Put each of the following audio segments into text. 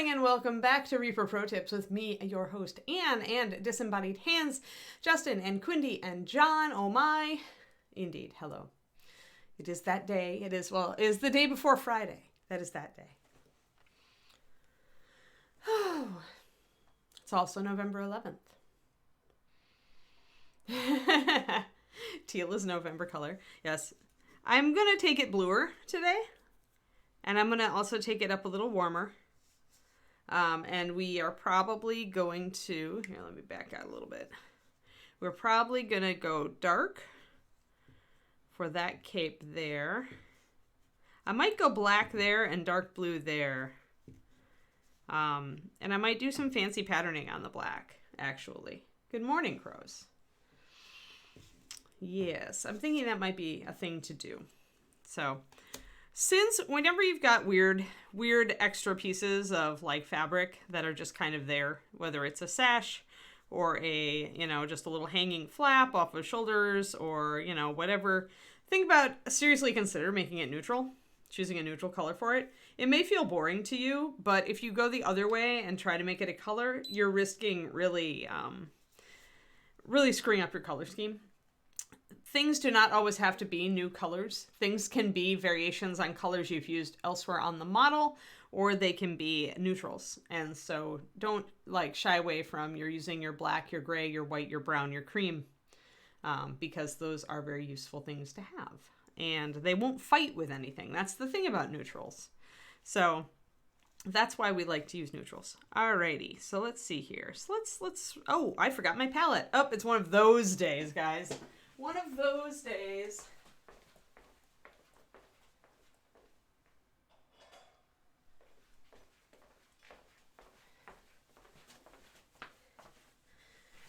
morning and welcome back to Reaper Pro Tips with me, your host, Anne, and Disembodied Hands, Justin and Quindy and John. Oh my. Indeed. Hello. It is that day. It is the day before Friday. That is that day. Oh. It's also November 11th. Teal is November color. Yes. I'm going to take it bluer today. And I'm going to also take it up a little warmer. And we are probably going to... Here, let me back out a little bit. We're probably going to go dark for that cape there. I might go black there and dark blue there. And I might do some fancy patterning on the black, actually. Good morning, crows. Yes, I'm thinking that might be a thing to do. So... Since whenever you've got weird extra pieces of like fabric that are just kind of there, whether it's a sash or just a little hanging flap off of shoulders or, whatever, seriously consider making it neutral, choosing a neutral color for it. It may feel boring to you, but if you go the other way and try to make it a color, you're risking really screwing up your color scheme. Things do not always have to be new colors. Things can be variations on colors you've used elsewhere on the model, or they can be neutrals. And so don't shy away from you're using your black, your gray, your white, your brown, your cream, because those are very useful things to have. And they won't fight with anything. That's the thing about neutrals. So that's why we like to use neutrals. Alrighty, so let's see here. So let's, oh, I forgot my palette. Oh, it's one of those days, guys. One of those days.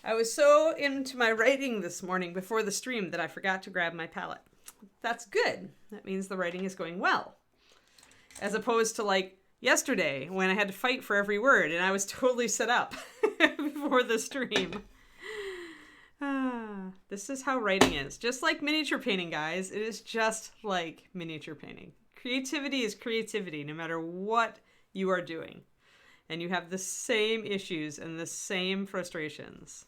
I was so into my writing this morning before the stream that I forgot to grab my palette. That's good. That means the writing is going well. As opposed to yesterday when I had to fight for every word and I was totally set up before the stream. This is how writing is. Just like miniature painting, guys. It is just like miniature painting. Creativity is creativity, no matter what you are doing. And you have the same issues and the same frustrations.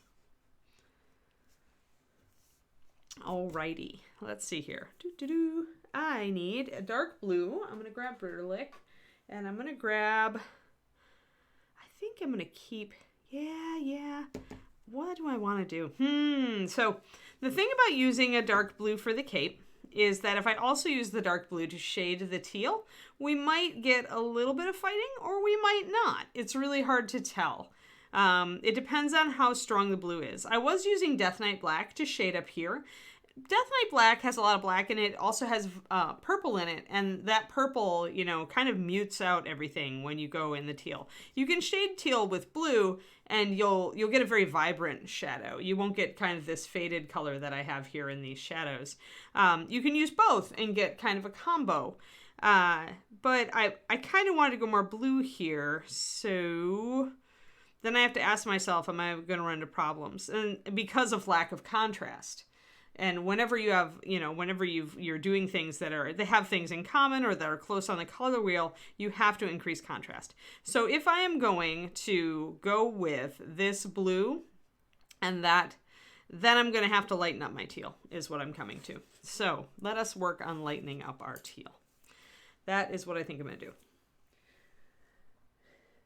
Alrighty. Let's see here. I need a dark blue. I'm going to grab Reaperlive. And I'm going to grab... I think I'm going to keep... Yeah. What do I want to do? So the thing about using a dark blue for the cape is that if I also use the dark blue to shade the teal, we might get a little bit of fighting or we might not. It's really hard to tell. It depends on how strong the blue is. I was using Death Knight Black to shade up here. Death Knight Black has a lot of black in it. It also has purple in it, and that purple, kind of mutes out everything when you go in the teal. You can shade teal with blue, and you'll get a very vibrant shadow. You won't get kind of this faded color that I have here in these shadows. You can use both and get kind of a combo. But I kind of wanted to go more blue here, so then I have to ask myself, am I going to run into problems? And because of lack of contrast. And whenever you have, you're doing things they have things in common or that are close on the color wheel, you have to increase contrast. So if I am going to go with this blue and that, then I'm going to have to lighten up my teal is what I'm coming to. So let us work on lightening up our teal. That is what I think I'm going to do.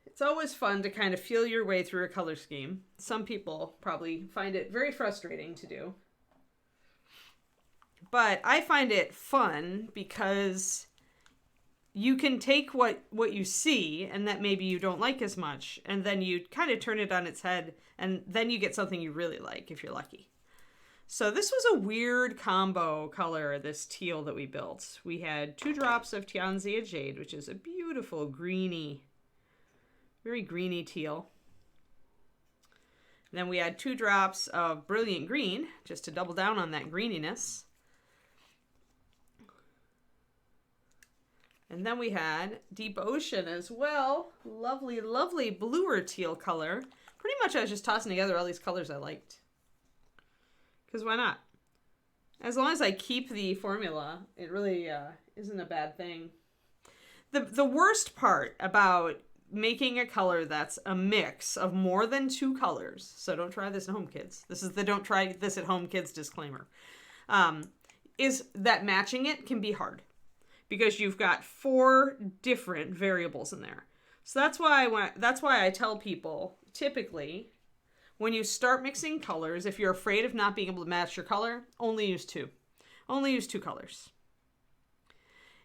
It's always fun to kind of feel your way through a color scheme. Some people probably find it very frustrating to do. But I find it fun because you can take what you see and that maybe you don't like as much, and then you kind of turn it on its head, and then you get something you really like if you're lucky. So this was a weird combo color, this teal that we built. We had 2 drops of Tianzia Jade, which is a beautiful greeny, very greeny teal. And then we had 2 drops of Brilliant Green, just to double down on that greeniness. And then we had Deep Ocean as well. Lovely, lovely bluer teal color. Pretty much I was just tossing together all these colors I liked. Because why not? As long as I keep the formula, it really isn't a bad thing. The worst part about making a color that's a mix of more than 2 colors, so don't try this at home, kids. This is the don't try this at home, kids disclaimer. Is that matching it can be hard because you've got 4 different variables in there. So that's why I tell people typically when you start mixing colors, if you're afraid of not being able to match your color, only use 2. Only use 2 colors.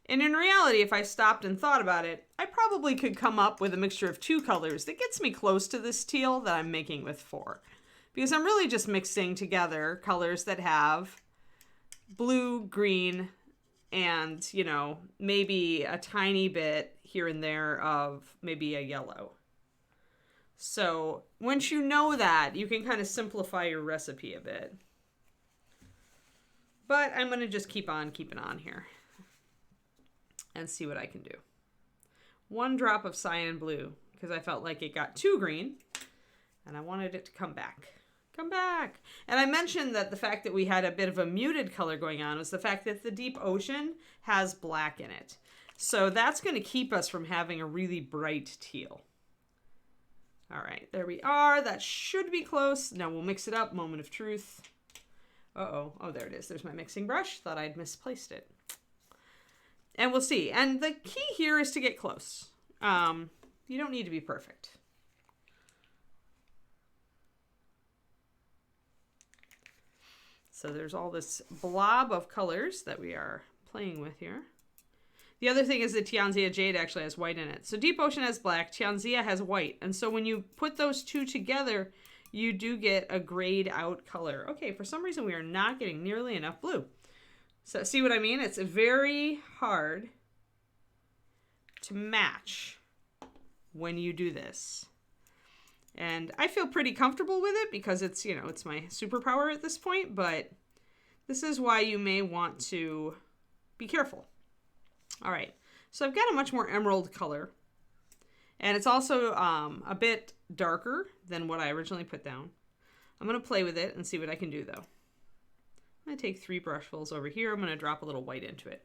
And in reality, if I stopped and thought about it, I probably could come up with a mixture of 2 colors that gets me close to this teal that I'm making with 4. Because I'm really just mixing together colors that have blue, green, and, you know, maybe a tiny bit here and there of maybe a yellow. So once you know that, you can kind of simplify your recipe a bit. But I'm going to just keep on keeping on here and see what I can do. 1 drop of cyan blue because I felt like it got too green and I wanted it to come back. Come back. And I mentioned that the fact that we had a bit of a muted color going on was the fact that the deep ocean has black in it. So that's going to keep us from having a really bright teal. All right, there we are. That should be close. Now we'll mix it up. Moment of truth. Uh-oh. Oh, there it is. There's my mixing brush. Thought I'd misplaced it. And we'll see. And the key here is to get close. You don't need to be perfect. So there's all this blob of colors that we are playing with here. The other thing is that Tianzia Jade actually has white in it. So Deep Ocean has black, Tianzia has white. And so when you put those 2 together, you do get a grayed out color. Okay, for some reason we are not getting nearly enough blue. So see what I mean? It's very hard to match when you do this. And I feel pretty comfortable with it because it's, you know, it's my superpower at this point, but this is why you may want to be careful. All right, so I've got a much more emerald color, and it's also a bit darker than what I originally put down. I'm going to play with it and see what I can do, though. I'm going to take 3 brushfuls over here. I'm going to drop a little white into it.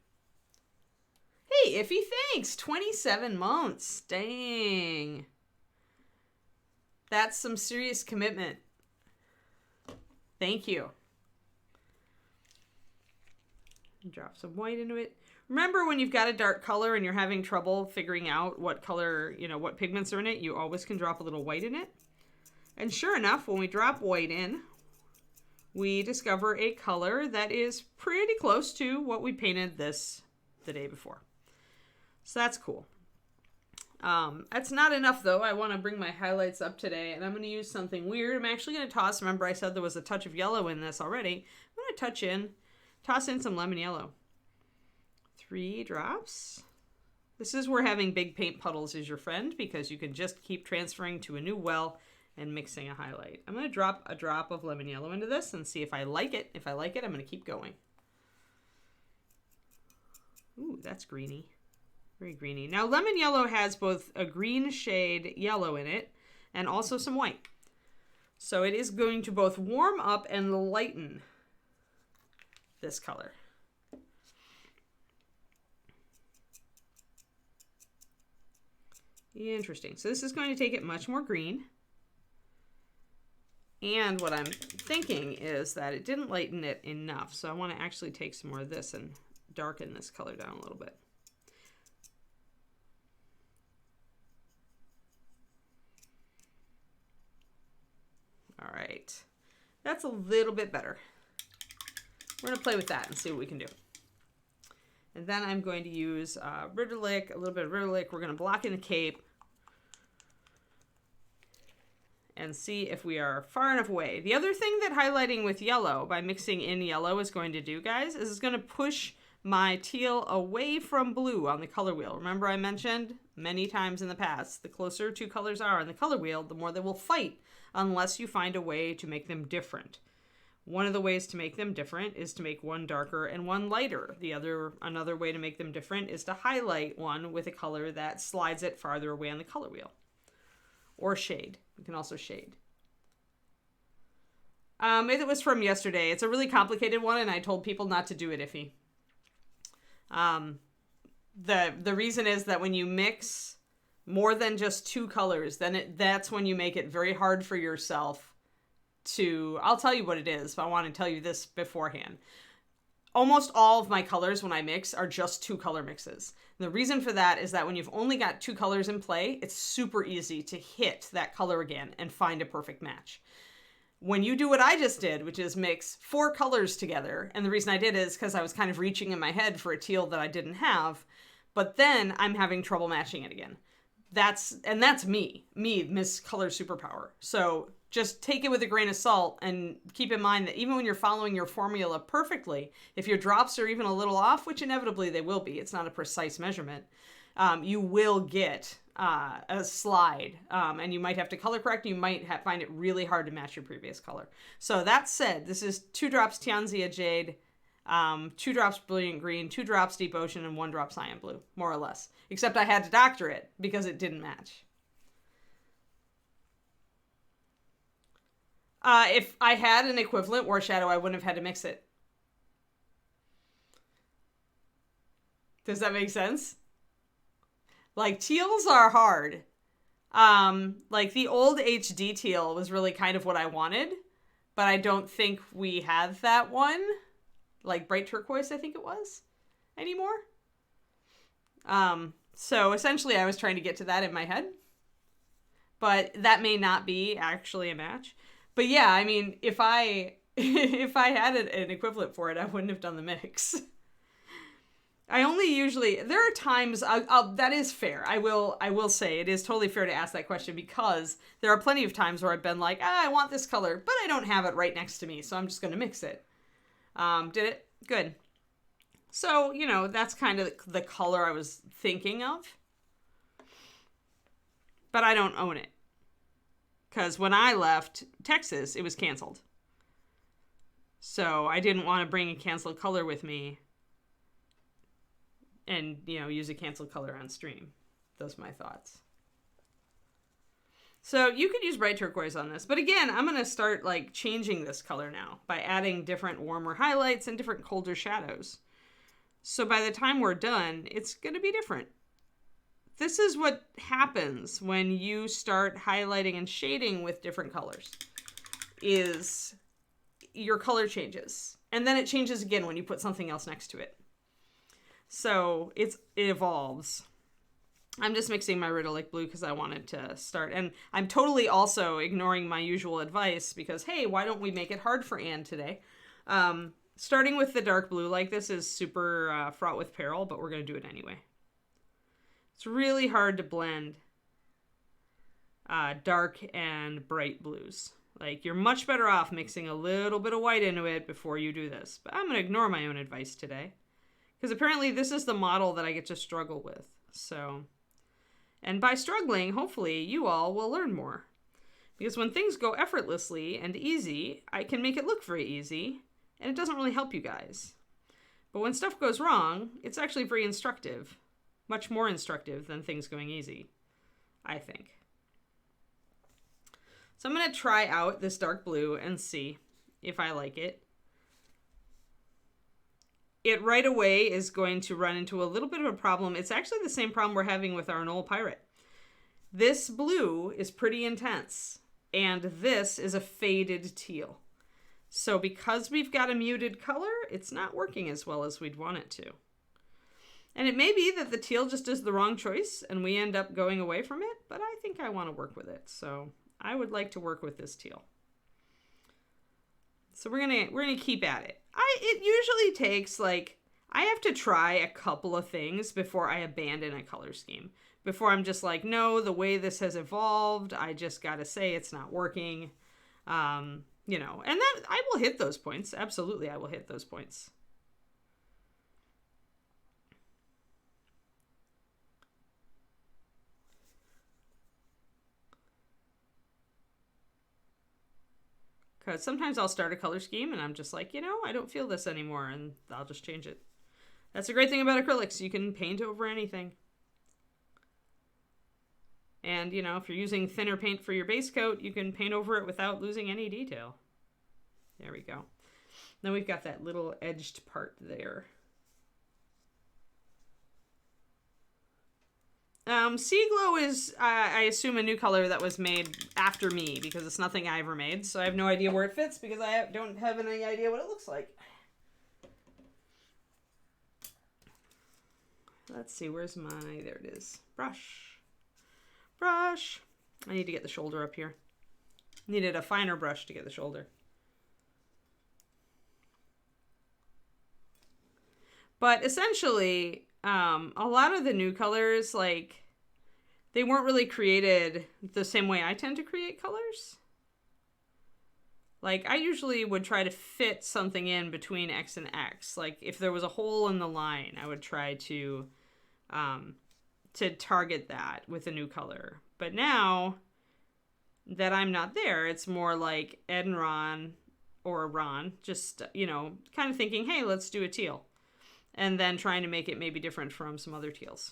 Hey, Iffy, thanks! 27 months. Dang. That's some serious commitment. Thank you. Drop some white into it. Remember when you've got a dark color and you're having trouble figuring out what color, you know, what pigments are in it, you always can drop a little white in it. And sure enough, when we drop white in, we discover a color that is pretty close to what we painted this the day before. So that's cool. That's not enough though. I want to bring my highlights up today and I'm going to use something weird. I'm actually going to toss, remember I said there was a touch of yellow in this already. I'm going to toss in some lemon yellow. 3 drops. This is where having big paint puddles is your friend because you can just keep transferring to a new well and mixing a highlight. I'm going to drop a drop of lemon yellow into this and see if I like it. If I like it, I'm going to keep going. Ooh, that's greeny. Very greeny. Now, lemon yellow has both a green shade yellow in it and also some white. So it is going to both warm up and lighten this color. Interesting. So this is going to take it much more green. And what I'm thinking is that it didn't lighten it enough. So I want to actually take some more of this and darken this color down a little bit. All right. That's a little bit better. We're going to play with that and see what we can do. And then I'm going to use Riddlerlick, a little bit of Riddlerlick. We're going to block in the cape and see if we are far enough away. The other thing that highlighting with yellow, by mixing in yellow, is going to do, guys, is it's going to push my teal away from blue on the color wheel. Remember I mentioned many times in the past, the closer 2 colors are on the color wheel, the more they will fight unless you find a way to make them different. One of the ways to make them different is to make one darker and one lighter. Another way to make them different is to highlight one with a color that slides it farther away on the color wheel. Or shade. You can also shade. It was from yesterday. It's a really complicated one, and I told people not to do it, Iffy. The reason is that when you mix more than just 2 colors, then that's when you make it very hard for yourself to, I'll tell you what it is, but I want to tell you this beforehand. Almost all of my colors when I mix are just 2 color mixes. And the reason for that is that when you've only got 2 colors in play, it's super easy to hit that color again and find a perfect match. When you do what I just did, which is mix 4 colors together, and the reason I did is because I was kind of reaching in my head for a teal that I didn't have, but then I'm having trouble matching it again. That's me, Miss Color Superpower. So just take it with a grain of salt and keep in mind that even when you're following your formula perfectly, if your drops are even a little off, which inevitably they will be, it's not a precise measurement, you will get a slide, and you might have to color correct. You might find it really hard to match your previous color. So that said, this is 2 drops Tianzia Jade, 2 drops Brilliant Green, 2 drops Deep Ocean, and 1 drop Cyan Blue, more or less. Except I had to doctor it because it didn't match. If I had an equivalent War Shadow, I wouldn't have had to mix it. Does that make sense? Like, teals are hard. Like, the old HD teal was really kind of what I wanted, but I don't think we have that one. Like, bright turquoise, I think it was, anymore. So essentially I was trying to get to that in my head, but that may not be actually a match. But yeah, I mean, if I had an equivalent for it, I wouldn't have done the mix. I only usually, there are times, that is fair. I will say it is totally fair to ask that question, because there are plenty of times where I've been like, I want this color, but I don't have it right next to me, so I'm just going to mix it. Did it? Good. So, you know, that's kind of the color I was thinking of. But I don't own it. Because when I left Texas, it was canceled. So I didn't want to bring a canceled color with me and, you know, use a canceled color on stream. Those are my thoughts. So you could use bright turquoise on this. But again, I'm going to start like changing this color now by adding different warmer highlights and different colder shadows. So by the time we're done, it's going to be different. This is what happens when you start highlighting and shading with different colors, is your color changes. And then it changes again when you put something else next to it. So it evolves. I'm just mixing my Riddleic blue because I wanted to start. And I'm totally also ignoring my usual advice because, hey, why don't we make it hard for Anne today? Starting with the dark blue, like this is super fraught with peril, but we're going to do it anyway. It's really hard to blend dark and bright blues. Like, you're much better off mixing a little bit of white into it before you do this. But I'm going to ignore my own advice today, because apparently this is the model that I get to struggle with. So, and by struggling, hopefully you all will learn more. Because when things go effortlessly and easy, I can make it look very easy, and it doesn't really help you guys. But when stuff goes wrong, it's actually very instructive. Much more instructive than things going easy, I think. So I'm going to try out this dark blue and see if I like it. It right away is going to run into a little bit of a problem. It's actually the same problem we're having with our Knoll Pirate. This blue is pretty intense, and this is a faded teal. So because we've got a muted color, it's not working as well as we'd want it to. And it may be that the teal just is the wrong choice and we end up going away from it, but I think I want to work with it. So I would like to work with this teal. So we're gonna keep at it. It usually takes, like, I have to try a couple of things before I abandon a color scheme. Before I'm just like, no, the way this has evolved, I just gotta say it's not working. You know, and that I will hit those points. Absolutely, I will hit those points. Because sometimes I'll start a color scheme and I'm just like, you know, I don't feel this anymore, and I'll just change it. That's the great thing about acrylics. You can paint over anything. And, you know, if you're using thinner paint for your base coat, you can paint over it without losing any detail. There we go. Then we've got that little edged part there. Sea Glow is, I assume, a new color that was made after me because it's nothing I ever made. So I have no idea where it fits because I don't have any idea what it looks like. Let's see, where's my, there it is. Brush. Brush. I need to get the shoulder up here. Needed a finer brush to get the shoulder. But essentially, a lot of the new colors, like, they weren't really created the same way I tend to create colors. Like, I usually would try to fit something in between X and X. Like, if there was a hole in the line, I would try to target that with a new color. But now that I'm not there, it's more like Ed and Ron, or Ron, just, you know, kind of thinking, hey, let's do a teal. And then trying to make it maybe different from some other teals.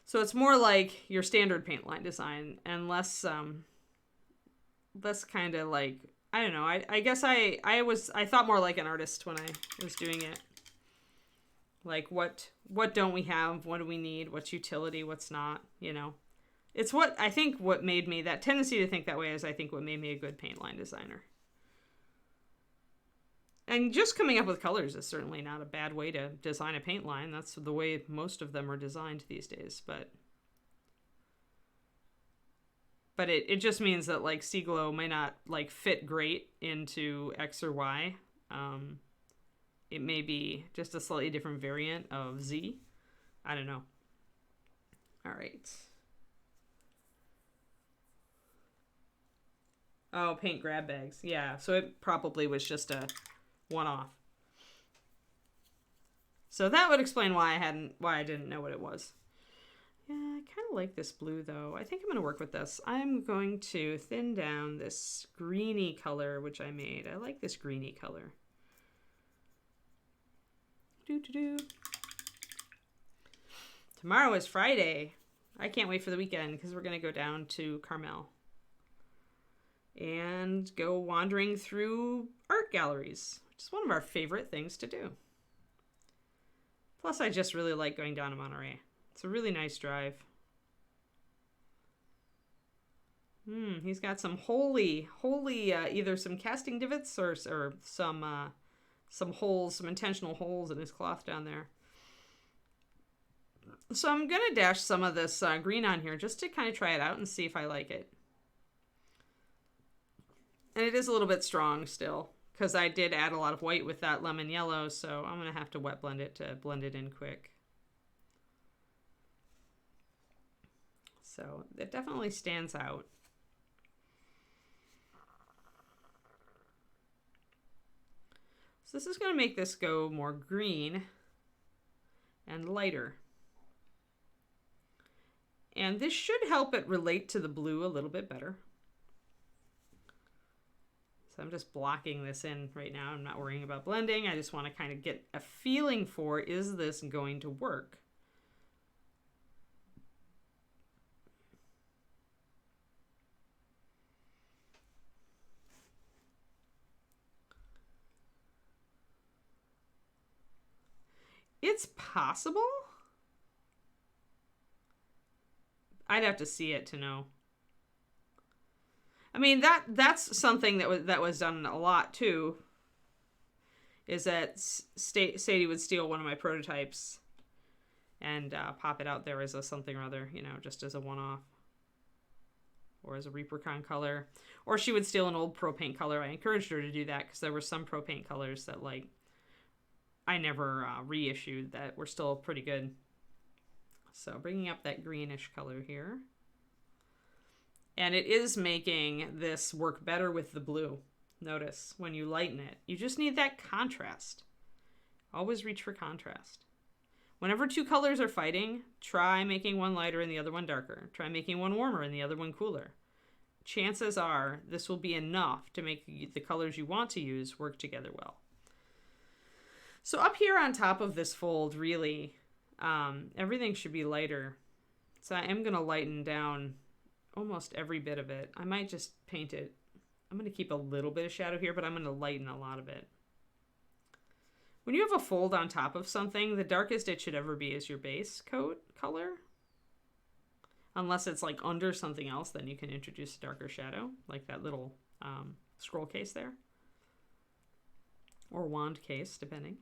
So it's more like your standard paint line design and less kind of like, I don't know. I guess I thought more like an artist when I was doing it. Like what don't we have? What do we need? What's utility? What's not? You know, it's what I think what made me, that tendency to think that way is I think what made me a good paint line designer. And just coming up with colors is certainly not a bad way to design a paint line. That's the way most of them are designed these days. But it just means that, like, Sea Glow may not, like, fit great into X or Y. It may be just a slightly different variant of Z. I don't know. All right. Oh, paint grab bags. Yeah, so it probably was just a one-off. So that would explain why I didn't know what it was. Yeah, I kind of like this blue though. I think I'm going to work with this. I'm going to thin down this greeny color which I made. I like this greeny color. Tomorrow is Friday. I can't wait for the weekend because we're going to go down to Carmel and go wandering through art galleries. It's one of our favorite things to do. Plus, I just really like going down to Monterey. It's a really nice drive. He's got some holy, either some casting divots or some holes, some intentional holes in his cloth down there. So I'm going to dash some of this green on here just to kind of try it out and see if I like it. And it is a little bit strong still, because I did add a lot of white with that lemon yellow, so I'm going to have to wet blend it to blend it in quick. So it definitely stands out. So this is going to make this go more green and lighter. And this should help it relate to the blue a little bit better. So I'm just blocking this in right now. I'm not worrying about blending. I just want to kind of get a feeling for, is this going to work? It's possible. I'd have to see it to know. I mean, that's something that was done a lot too. Is that Sadie would steal one of my prototypes and pop it out there as a something or other, you know, just as a one-off, or as a Reapercon color, or she would steal an old Pro Paint color. I encouraged her to do that because there were some Pro Paint colors that, like, I never reissued that were still pretty good. So bringing up that greenish color here. And it is making this work better with the blue. Notice when you lighten it, you just need that contrast. Always reach for contrast. Whenever two colors are fighting, try making one lighter and the other one darker. Try making one warmer and the other one cooler. Chances are this will be enough to make the colors you want to use work together well. So up here on top of this fold, really, everything should be lighter. So I am going to lighten down almost every bit of it. I might just paint it. I'm going to keep a little bit of shadow here, but I'm going to lighten a lot of it. when you have a fold on top of something, the darkest it should ever be is your base coat color. Unless it's like under something else, then you can introduce a darker shadow, like that little scroll case there. Or wand case, depending.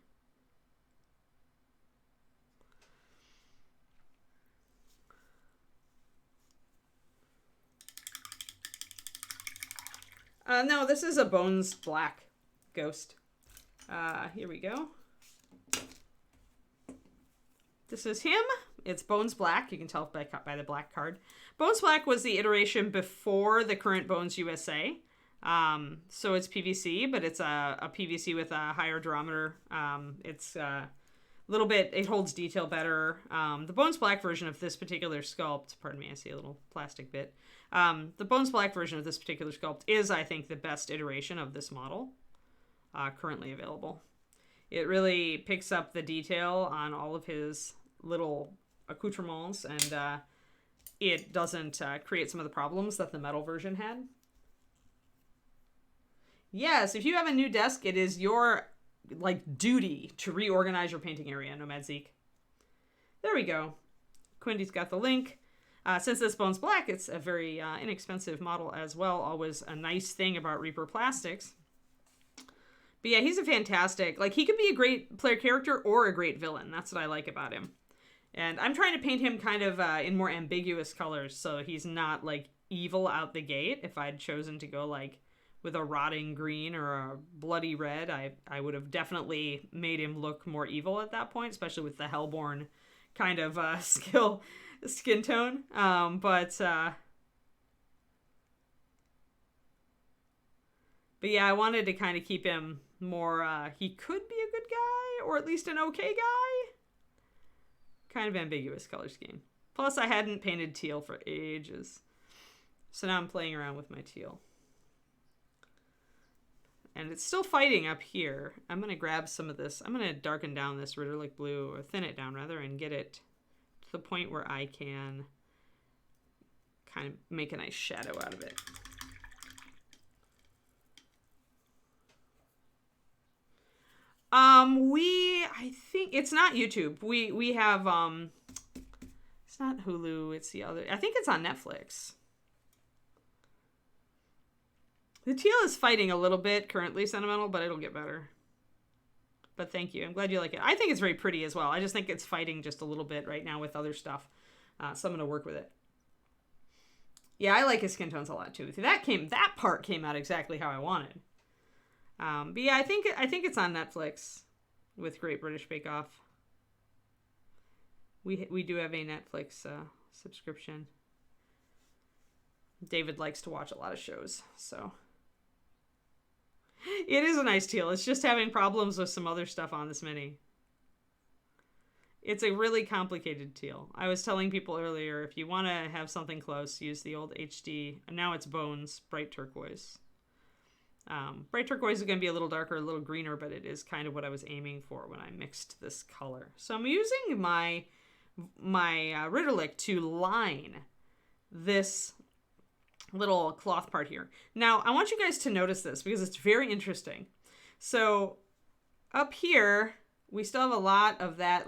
No, this is a Bones Black ghost. Here we go. This is him. It's Bones Black. You can tell by the black card. Bones Black was the iteration before the current Bones USA. So it's PVC, but it's a PVC with a higher durometer. It's a little bit, it holds detail better. The Bones Black version of this particular sculpt, pardon me, I see a little plastic bit. The Bones Black version of this particular sculpt is, I think, the best iteration of this model currently available. It really picks up the detail on all of his little accoutrements, and it doesn't create some of the problems that the metal version had. Yes, if you have a new desk, it is your duty to reorganize your painting area, Nomad Zeke. There we go. Quindy's got the link. Since this Bones Black, it's a very inexpensive model as well. Always a nice thing about Reaper Plastics. But yeah, he's a fantastic, he could be a great player character or a great villain. That's what I like about him. And I'm trying to paint him kind of in more ambiguous colors, so he's not evil out the gate. If I'd chosen to go with a rotting green or a bloody red, I would have definitely made him look more evil at that point, especially with the Hellborn kind of skin tone. But yeah, I wanted to kind of keep him more, he could be a good guy, or at least an okay guy. Kind of ambiguous color scheme. Plus, I hadn't painted teal for ages. So now I'm playing around with my teal. And it's still fighting up here. I'm going to grab some of this. I'm going to darken down this Ritterlich blue, or thin it down rather, and get it to the point where I can kind of make a nice shadow out of it. I think it's not YouTube. We have, it's not Hulu. It's the other, I think it's on Netflix. The teal is fighting a little bit currently, Sentimental, but it'll get better. But thank you. I'm glad you like it. I think it's very pretty as well. I just think it's fighting just a little bit right now with other stuff. So I'm going to work with it. Yeah, I like his skin tones a lot too. That part came out exactly how I wanted. But yeah, I think it's on Netflix with Great British Bake Off. We do have a Netflix subscription. David likes to watch a lot of shows, so it is a nice teal. It's just having problems with some other stuff on this mini. It's a really complicated teal. I was telling people earlier, if you want to have something close, use the old HD. And now it's Bones Bright Turquoise. Bright turquoise is going to be a little darker, a little greener, but it is kind of what I was aiming for when I mixed this color. So I'm using my Ritterlich to line this little cloth part here. Now, I want you guys to notice this because it's very interesting. So up here, we still have a lot of that,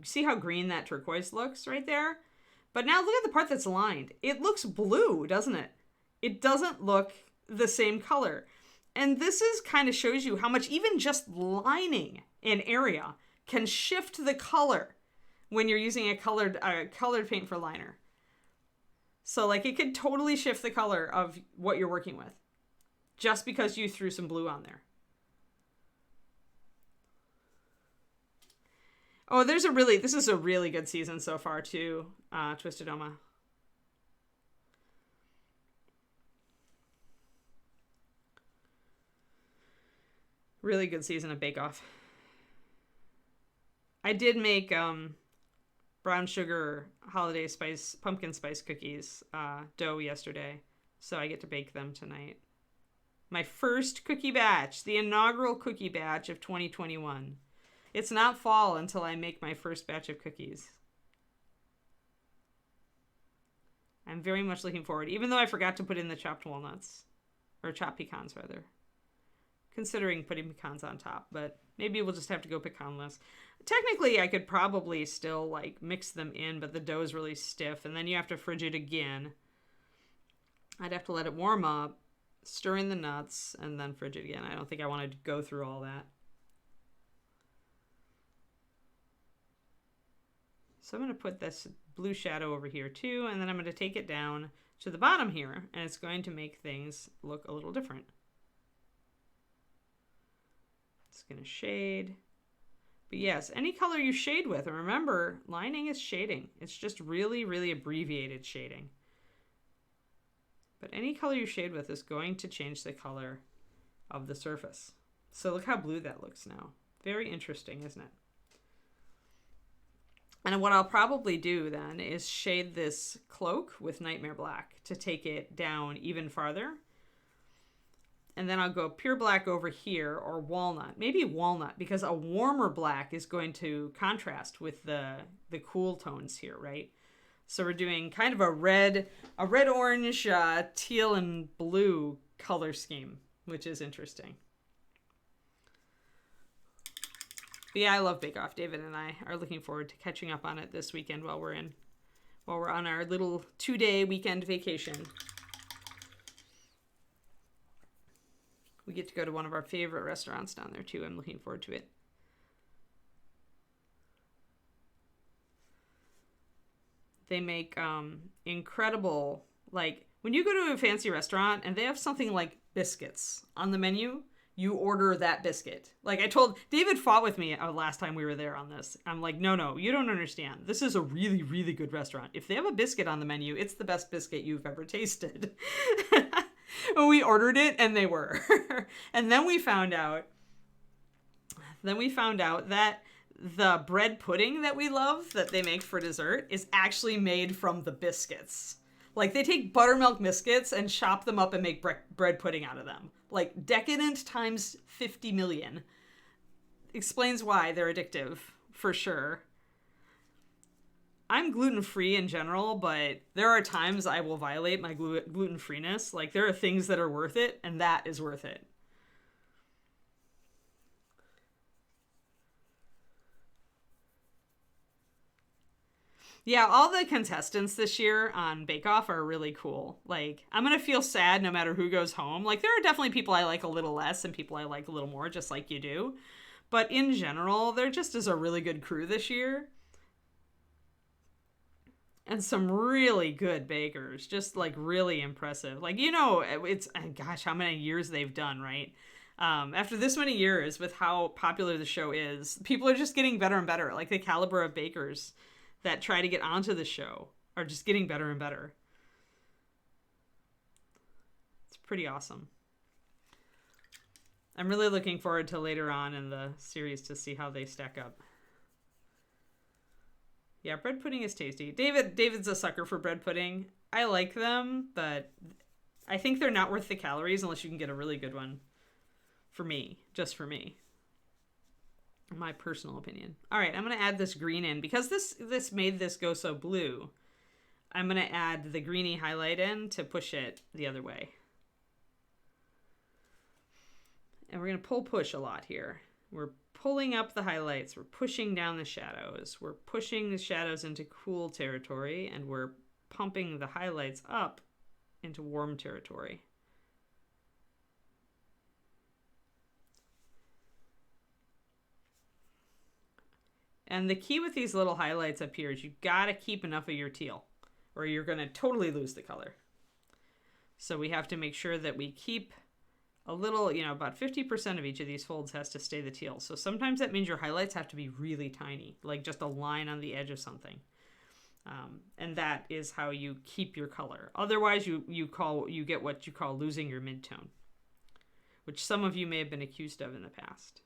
see how green that turquoise looks right there? But now look at the part that's lined. It looks blue, doesn't it? It doesn't look the same color. And this is kind of shows you how much even just lining an area can shift the color when you're using a colored paint for liner. So it could totally shift the color of what you're working with just because you threw some blue on there. Oh, this is a really good season so far too, Twisted Oma. Really good season of Bake Off. I did make brown sugar holiday pumpkin spice cookies dough yesterday, so I get to bake them tonight. My first cookie batch, the inaugural cookie batch of 2021. It's not fall until I make my first batch of cookies. I'm very much looking forward, even though I forgot to put in the chopped walnuts, or chopped pecans rather. considering putting pecans on top, but maybe we'll just have to go pecanless. Technically, I could probably still like mix them in, but the dough is really stiff, and then you have to fridge it again. I'd have to let it warm up, stir in the nuts, and then fridge it again. I don't think I wanted to go through all that. So I'm going to put this blue shadow over here too, and then I'm going to take it down to the bottom here, and it's going to make things look a little different. It's going to shade. But yes, any color you shade with, and remember, lining is shading. It's just really, really abbreviated shading. But any color you shade with is going to change the color of the surface. So look how blue that looks now. Very interesting, isn't it? And what I'll probably do then is shade this cloak with Nightmare Black to take it down even farther. And then I'll go pure black over here, or walnut. Maybe walnut, because a warmer black is going to contrast with the cool tones here, right? So we're doing kind of a red, orange, teal, and blue color scheme, which is interesting. But yeah, I love Bake Off. David and I are looking forward to catching up on it this weekend while we're on our little 2-day weekend vacation. We get to go to one of our favorite restaurants down there too. I'm looking forward to it. They make incredible, like when you go to a fancy restaurant and they have something like biscuits on the menu, you order that biscuit. Like I told David fought with me last time we were there on this. I'm like, no, you don't understand. This is a really, really good restaurant. If they have a biscuit on the menu, it's the best biscuit you've ever tasted. When we ordered it, and they were. And then we found out that the bread pudding that we love that they make for dessert is actually made from the biscuits. Like they take buttermilk biscuits and chop them up and make bread pudding out of them. Like decadent times 50 million. Explains why they're addictive, for sure. I'm gluten-free in general, but there are times I will violate my gluten-freeness. Like, there are things that are worth it, and that is worth it. Yeah, all the contestants this year on Bake Off are really cool. Like, I'm going to feel sad no matter who goes home. Like, there are definitely people I like a little less and people I like a little more, just like you do. But in general, there just is a really good crew this year. And some really good bakers, just like really impressive. Like, you know, it's, gosh, how many years they've done, right? After this many years with how popular the show is, people are just getting better and better. Like the caliber of bakers that try to get onto the show are just getting better and better. It's pretty awesome. I'm really looking forward to later on in the series to see how they stack up. Yeah, bread pudding is tasty. David's a sucker for bread pudding. I like them, but I think they're not worth the calories unless you can get a really good one. For me, just for me. My personal opinion. All right, I'm going to add this green in because this made this go so blue. I'm going to add the greeny highlight in to push it the other way. And we're going to push a lot here. We're pulling up the highlights. We're pushing down the shadows. We're pushing the shadows into cool territory, and we're pumping the highlights up into warm territory. And the key with these little highlights up here is you've got to keep enough of your teal, or you're going to totally lose the color. So we have to make sure that we keep a little, about 50% of each of these folds has to stay the teal. So sometimes that means your highlights have to be really tiny, like just a line on the edge of something. And that is how you keep your color. Otherwise, you get what you call losing your midtone, which some of you may have been accused of in the past.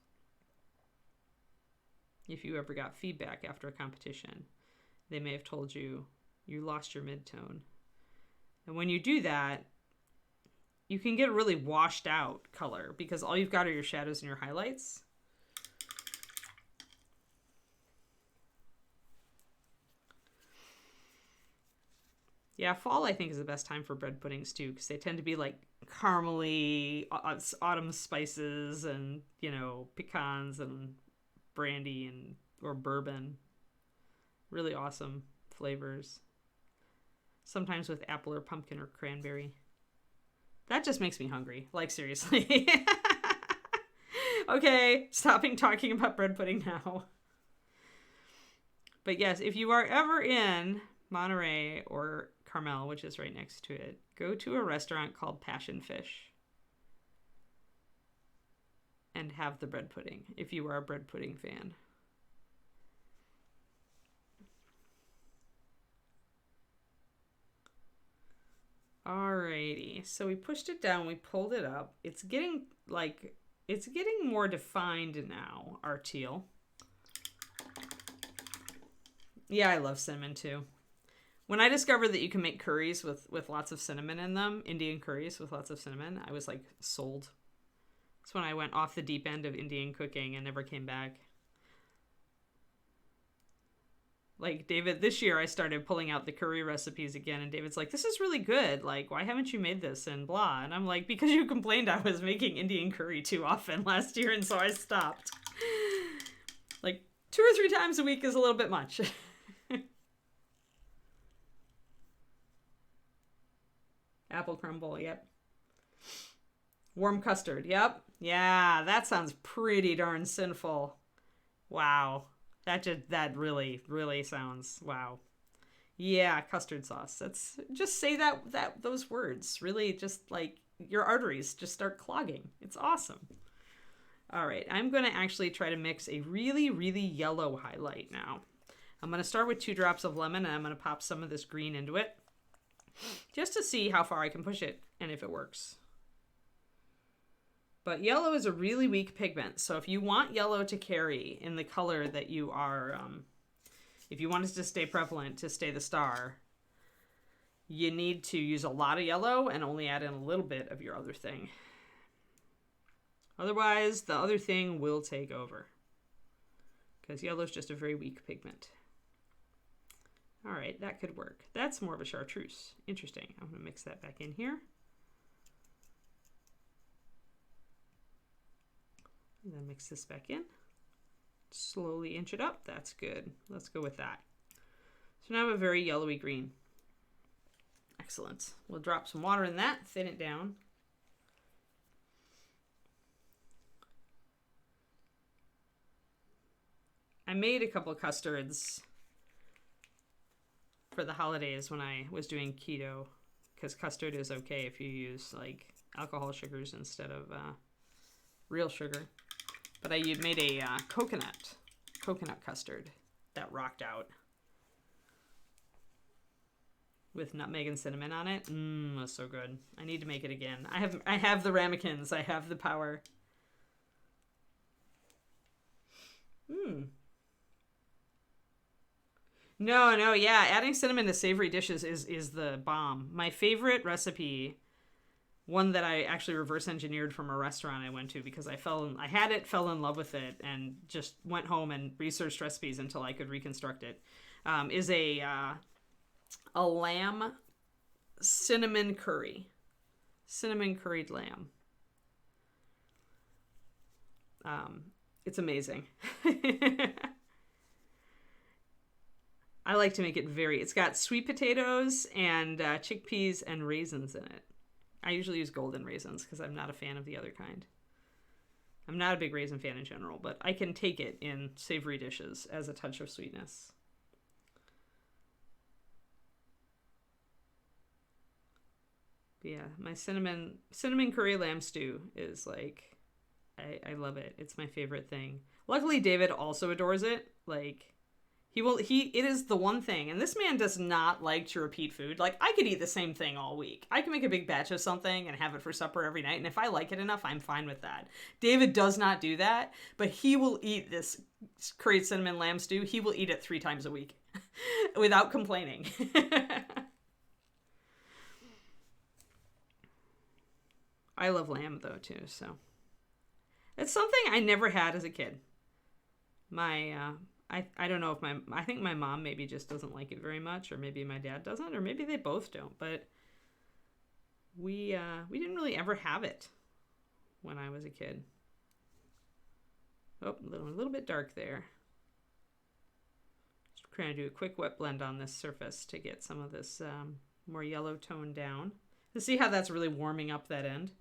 If you ever got feedback after a competition, they may have told you you lost your midtone. And when you do that, you can get a really washed out color because all you've got are your shadows and your highlights. Yeah, fall I think is the best time for bread puddings too, because they tend to be like caramely autumn spices and, you know, pecans and brandy and or bourbon. Really awesome flavors. Sometimes with apple or pumpkin or cranberry. That just makes me hungry. Like, seriously. Okay, stopping talking about bread pudding now. But yes, if you are ever in Monterey or Carmel, which is right next to it, go to a restaurant called Passion Fish and have the bread pudding if you are a bread pudding fan. Alrighty, so we pushed it down, we pulled it up. It's getting more defined now, our teal. Yeah, I love cinnamon too. When I discovered that you can make curries with lots of cinnamon in them, Indian curries with lots of cinnamon, I was like sold. That's when I went off the deep end of Indian cooking and never came back. Like, David, this year I started pulling out the curry recipes again, and David's like, this is really good. Like, why haven't you made this? And blah. And I'm like, because you complained I was making Indian curry too often last year, and so I stopped. Like, 2 or 3 times a week is a little bit much. Apple crumble, yep. Warm custard, yep. Yeah, that sounds pretty darn sinful. Wow. That really sounds wow. Yeah, custard sauce. That's just say those words. Really just like your arteries just start clogging. It's awesome. All right, I'm going to actually try to mix a really, really yellow highlight now. I'm going to start with 2 drops of lemon, and I'm going to pop some of this green into it just to see how far I can push it and if it works. But yellow is a really weak pigment, so if you want yellow to carry in the color that you are, if you want it to stay prevalent, to stay the star, you need to use a lot of yellow and only add in a little bit of your other thing. Otherwise, the other thing will take over, because yellow is just a very weak pigment. All right, that could work. That's more of a chartreuse. Interesting. I'm going to mix that back in here. And then mix this back in. Slowly inch it up. That's good. Let's go with that. So now I have a very yellowy green. Excellent. We'll drop some water in that, thin it down. I made a couple custards for the holidays when I was doing keto, because custard is okay if you use like alcohol sugars instead of real sugar. But I made a coconut custard that rocked out with nutmeg and cinnamon on it. That's so good. I need to make it again. I have the ramekins. I have the power. No, yeah. Adding cinnamon to savory dishes is the bomb. My favorite recipe, one that I actually reverse engineered from a restaurant I went to because I fell in love with it, and just went home and researched recipes until I could reconstruct it, is a lamb cinnamon curry. Cinnamon curried lamb. It's amazing. I like to make it it's got sweet potatoes and chickpeas and raisins in it. I usually use golden raisins because I'm not a fan of the other kind. I'm not a big raisin fan in general, but I can take it in savory dishes as a touch of sweetness. But yeah, my cinnamon curry lamb stew is like, I love it. It's my favorite thing. Luckily, David also adores it. Like, it is the one thing, and this man does not like to repeat food. Like, I could eat the same thing all week. I can make a big batch of something and have it for supper every night, and if I like it enough, I'm fine with that. David does not do that, but he will eat this curried cinnamon lamb stew. He will eat it 3 times a week without complaining. I love lamb, though, too, so. It's something I never had as a kid. My I don't know if I think my mom maybe just doesn't like it very much, or maybe my dad doesn't, or maybe they both don't, but we didn't really ever have it when I was a kid. Oh, a little bit dark there. Just trying to do a quick wet blend on this surface to get some of this more yellow tone down. To see how that's really warming up that end.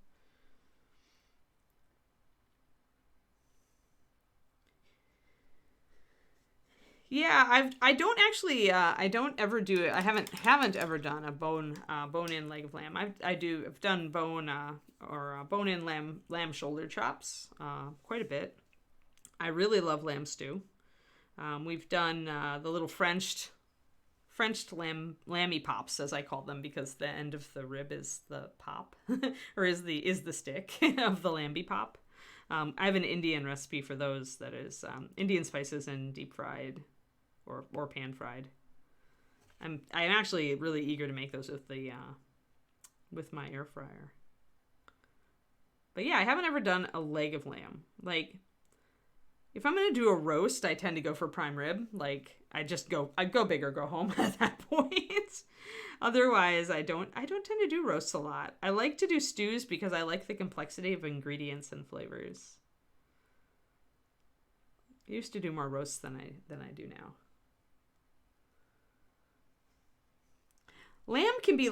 Yeah, I don't ever do it. I haven't ever done a bone in leg of lamb. I've done bone in lamb shoulder chops quite a bit. I really love lamb stew. We've done the little Frenched lammy pops, as I call them, because the end of the rib is the pop, or is the stick of the lamby pop. I have an Indian recipe for those that is Indian spices and deep fried or pan fried. I'm actually really eager to make those with my air fryer. But yeah, I haven't ever done a leg of lamb. Like, if I'm gonna do a roast, I tend to go for prime rib. Like, I go big or go home at that point. Otherwise, I don't tend to do roasts a lot. I like to do stews because I like the complexity of ingredients and flavors. I used to do more roasts than I do now. Lamb can be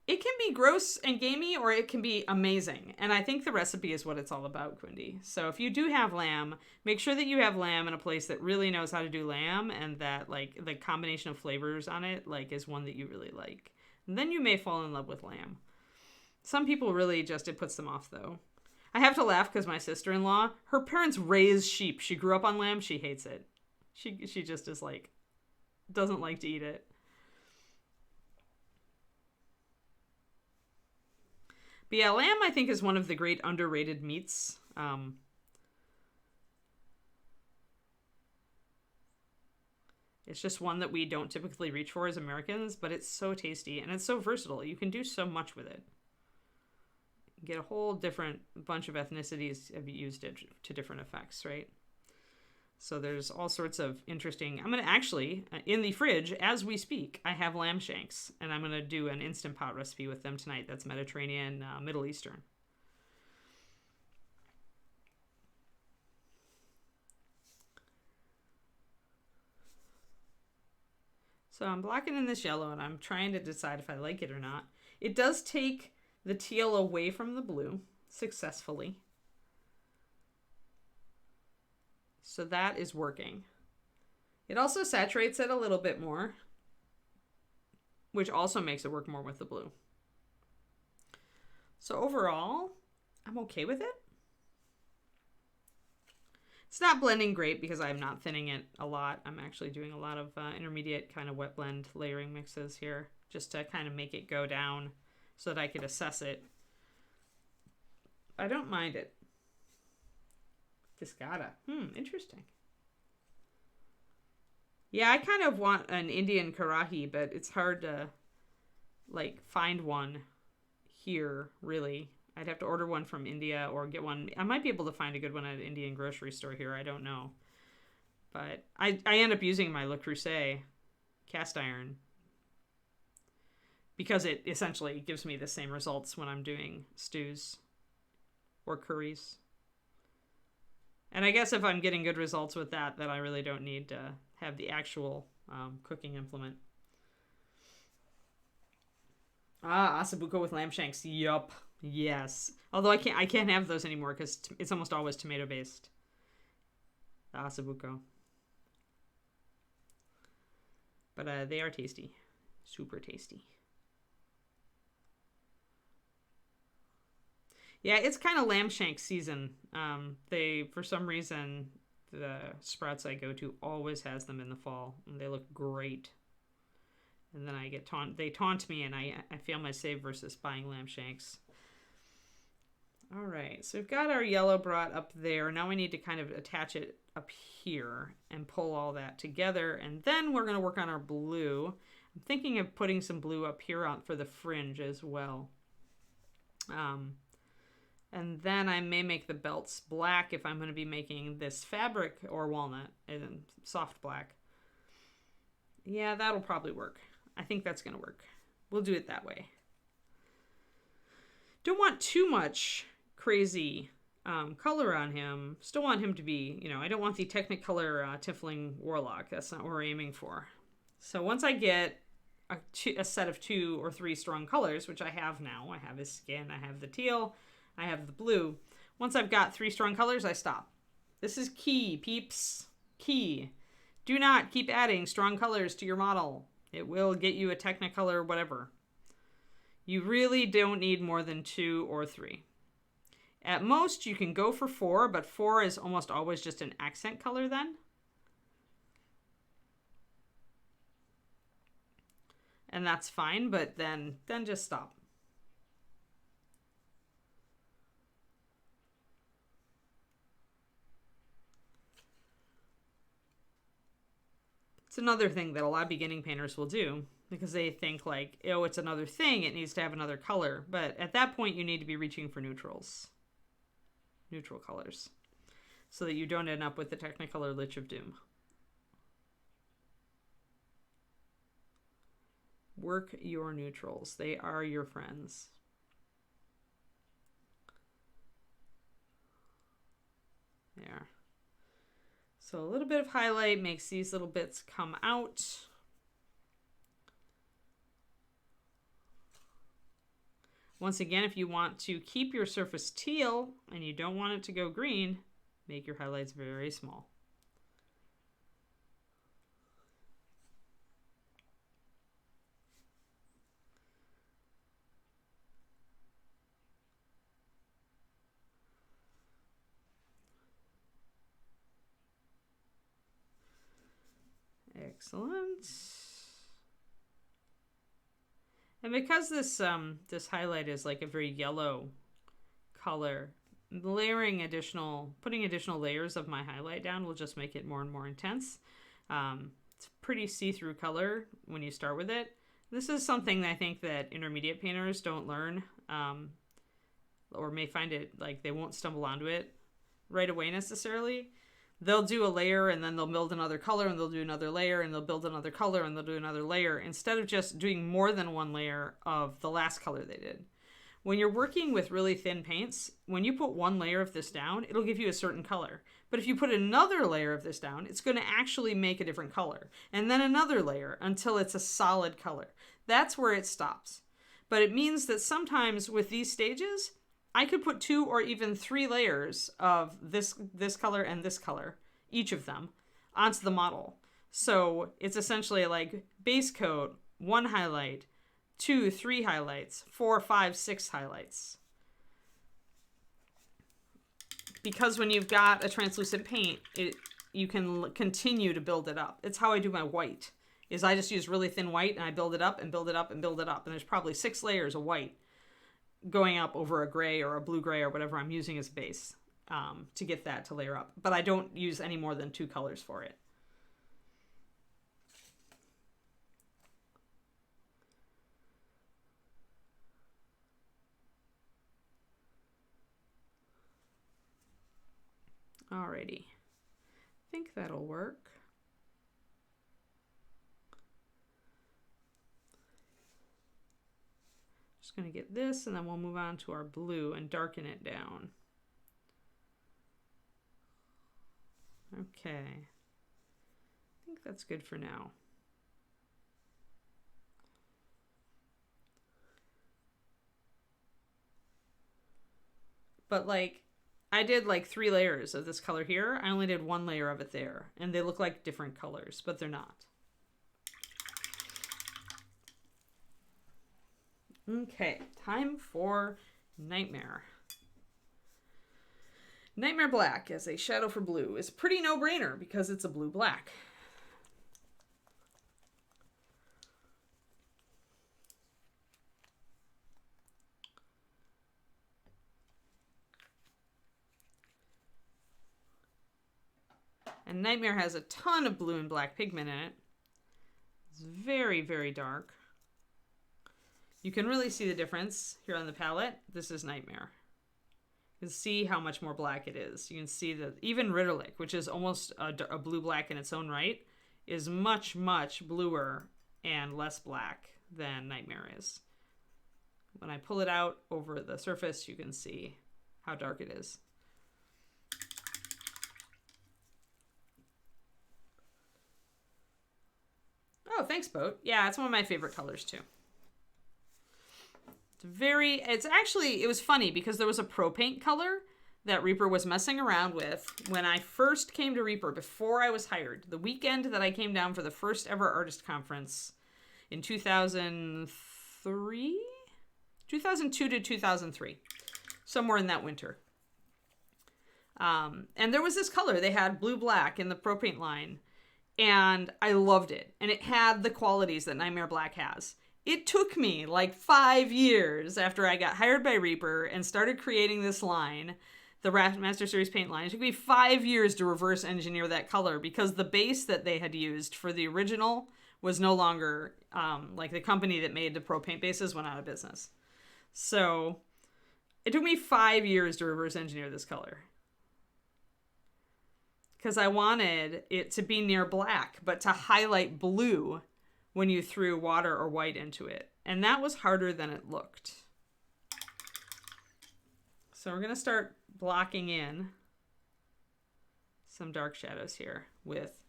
it can be gross and gamey, or it can be amazing. And I think the recipe is what it's all about, Quindy. So if you do have lamb, make sure that you have lamb in a place that really knows how to do lamb, and that the combination of flavors on it is one that you really like. And then you may fall in love with lamb. Some people really it puts them off, though. I have to laugh because my sister-in-law, her parents raised sheep. She grew up on lamb. She hates it. She just is doesn't like to eat it. But yeah, lamb, I think, is one of the great underrated meats. It's just one that we don't typically reach for as Americans, but it's so tasty and it's so versatile. You can do so much with it. You get a whole different bunch of ethnicities have used it to different effects, right? So there's all sorts of interesting... I'm going to actually, in the fridge, as we speak, I have lamb shanks. And I'm going to do an Instant Pot recipe with them tonight. That's Mediterranean, Middle Eastern. So I'm blocking in this yellow, and I'm trying to decide if I like it or not. It does take the teal away from the blue successfully. So that is working. It also saturates it a little bit more, which also makes it work more with the blue. So overall, I'm okay with it. It's not blending great because I'm not thinning it a lot. I'm actually doing a lot of intermediate kind of wet blend layering mixes here, just to kind of make it go down so that I could assess it. I don't mind it. Cascada. Interesting. Yeah, I kind of want an Indian karahi, but it's hard to find one here, really. I'd have to order one from India or get one. I might be able to find a good one at an Indian grocery store here. I don't know. But I end up using my Le Creuset cast iron because it essentially gives me the same results when I'm doing stews or curries. And I guess if I'm getting good results with that, then I really don't need to have the actual cooking implement. Asabuco with lamb shanks. Yup. Yes. Although I can't have those anymore because it's almost always tomato based. The asabuco. But they are tasty. Super tasty. Yeah, it's kind of lamb shank season. For some reason, the Sprouts I go to always has them in the fall, and they look great. And then they taunt me, and I fail my save versus buying lamb shanks. All right, so we've got our yellow brought up there. Now we need to kind of attach it up here and pull all that together, and then we're going to work on our blue. I'm thinking of putting some blue up here for the fringe as well. And then I may make the belts black if I'm going to be making this fabric or walnut and soft black. Yeah, that'll probably work. I think that's going to work. We'll do it that way. Don't want too much crazy color on him. Still want him to be, you know, I don't want the Technicolor Tiefling Warlock. That's not what we're aiming for. So once I get a set of 2 or 3 strong colors, which I have now, I have his skin, I have the teal, I have the blue. Once I've got 3 strong colors, I stop. This is key, peeps. Key. Do not keep adding strong colors to your model. It will get you a Technicolor whatever. You really don't need more than 2 or 3. At most, you can go for 4, but 4 is almost always just an accent color then. And that's fine, but then just stop. It's another thing that a lot of beginning painters will do because they think like, oh, it's another thing. It needs to have another color. But at that point, you need to be reaching for neutrals. Neutral colors. So that you don't end up with the Technicolor Lich of Doom. Work your neutrals. They are your friends. There. So a little bit of highlight makes these little bits come out. Once again, if you want to keep your surface teal and you don't want it to go green, make your highlights very small. Excellent. And because this this highlight is like a very yellow color, putting additional layers of my highlight down will just make it more and more intense. It's a pretty see-through color when you start with it. This is something that I think that intermediate painters don't learn, or may find it like they won't stumble onto it right away necessarily. They'll do a layer and then they'll build another color and they'll do another layer and they'll build another color and they'll do another layer instead of just doing more than one layer of the last color they did. When you're working with really thin paints, when you put one layer of this down, it'll give you a certain color. But if you put another layer of this down, it's going to actually make a different color. And then another layer until it's a solid color. That's where it stops. But it means that sometimes with these stages, I could put 2 or even 3 layers of this color and this color, each of them, onto the model. So it's essentially like base coat, 1 highlight, 2, 3 highlights, 4, 5, 6 highlights. Because when you've got a translucent paint, you can continue to build it up. It's how I do my white, is I just use really thin white and I build it up and build it up and build it up. And there's probably 6 layers of white going up over a gray or a blue-gray or whatever I'm using as base to get that to layer up. But I don't use any more than 2 colors for it. Alrighty. I think that'll work. Just going to get this, and then we'll move on to our blue and darken it down. Okay. I think that's good for now. But like, I did like 3 layers of this color here. I only did 1 layer of it there, and they look like different colors, but they're not. Okay, time for Nightmare. Nightmare Black as a shadow for blue is a pretty no-brainer because it's a blue-black. And Nightmare has a ton of blue and black pigment in it. It's very, very dark. You can really see the difference here on the palette. This is Nightmare. You can see how much more black it is. You can see that even Ritterlich, which is almost a blue-black in its own right, is much, much bluer and less black than Nightmare is. When I pull it out over the surface, you can see how dark it is. Oh, thanks, Boat. Yeah, it's one of my favorite colors, too. It was funny because there was a pro paint color that Reaper was messing around with when I first came to Reaper before I was hired. The weekend that I came down for the first ever artist conference in 2003? 2002 to 2003. Somewhere in that winter. And there was this color. They had blue-black in the pro paint line. And I loved it. And it had the qualities that Nightmare Black has. It took me like 5 years after I got hired by Reaper and started creating this line, the Master Series paint line. It took me 5 years to reverse engineer that color because the base that they had used for the original was no longer, like the company that made the pro paint bases went out of business. So it took me 5 years to reverse engineer this color. Because I wanted it to be near black, but to highlight blue when you threw water or white into it. And that was harder than it looked. So we're going to start blocking in some dark shadows here with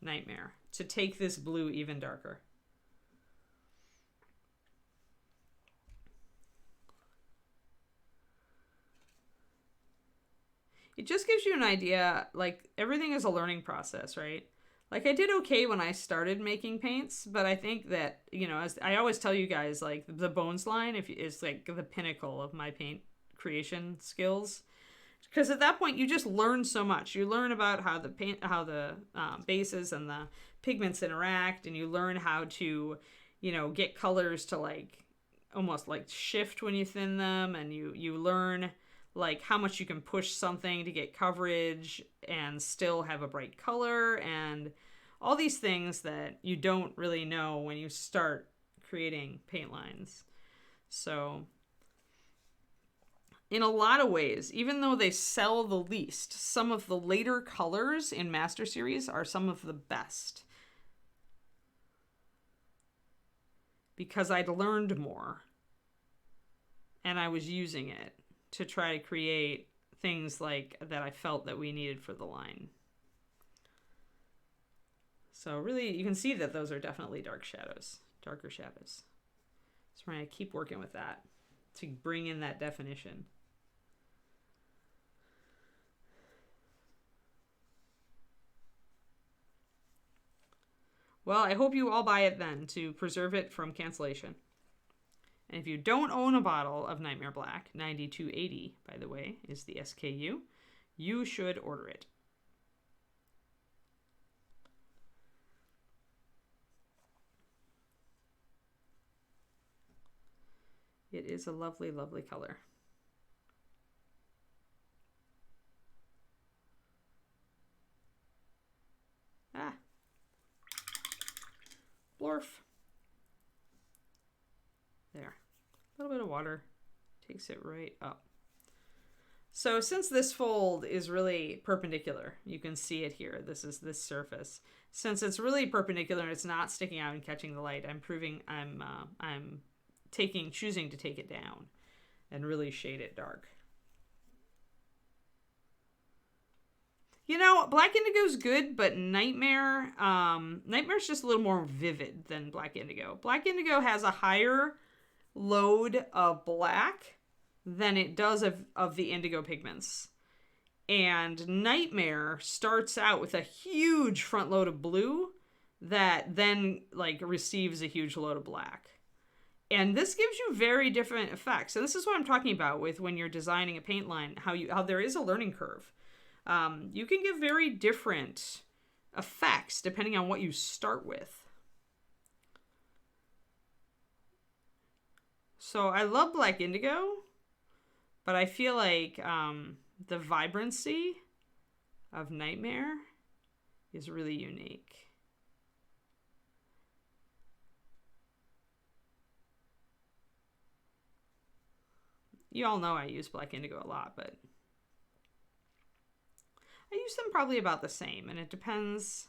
Nightmare to take this blue even darker. It just gives you an idea, like everything is a learning process, right? Like I did okay when I started making paints, but I think that, you know, as I always tell you guys, like the Bones line is like the pinnacle of my paint creation skills. Because at that point you just learn so much. You learn about how the bases and the pigments interact, and you learn how to, you know, get colors to like almost like shift when you thin them, and you learn like how much you can push something to get coverage and still have a bright color, and all these things that you don't really know when you start creating paint lines. So in a lot of ways, even though they sell the least, some of the later colors in Master Series are some of the best. Because I'd learned more and I was using it to try to create things like that I felt that we needed for the line. So really, you can see that those are definitely darker shadows. So we're going to keep working with that to bring in that definition. Well, I hope you all buy it then to preserve it from cancellation. And if you don't own a bottle of Nightmare Black, 9280, by the way, is the SKU, you should order it. It is a lovely, lovely color. Ah. Blorf. There. A little bit of water takes it right up. So since this fold is really perpendicular, you can see it here. This is this surface. Since it's really perpendicular and it's not sticking out and catching the light, I'm choosing to take it down and really shade it dark. You know, Black Indigo's good, but Nightmare's just a little more vivid than Black Indigo. Black Indigo has a higher load of black than it does of the indigo pigments. And Nightmare starts out with a huge front load of blue that then like receives a huge load of black. And this gives you very different effects. And this is what I'm talking about with when you're designing a paint line, how there is a learning curve. You can get very different effects depending on what you start with. So I love Black Indigo, but I feel like the vibrancy of Nightmare is really unique. You all know I use Black Indigo a lot, but I use them probably about the same, and it depends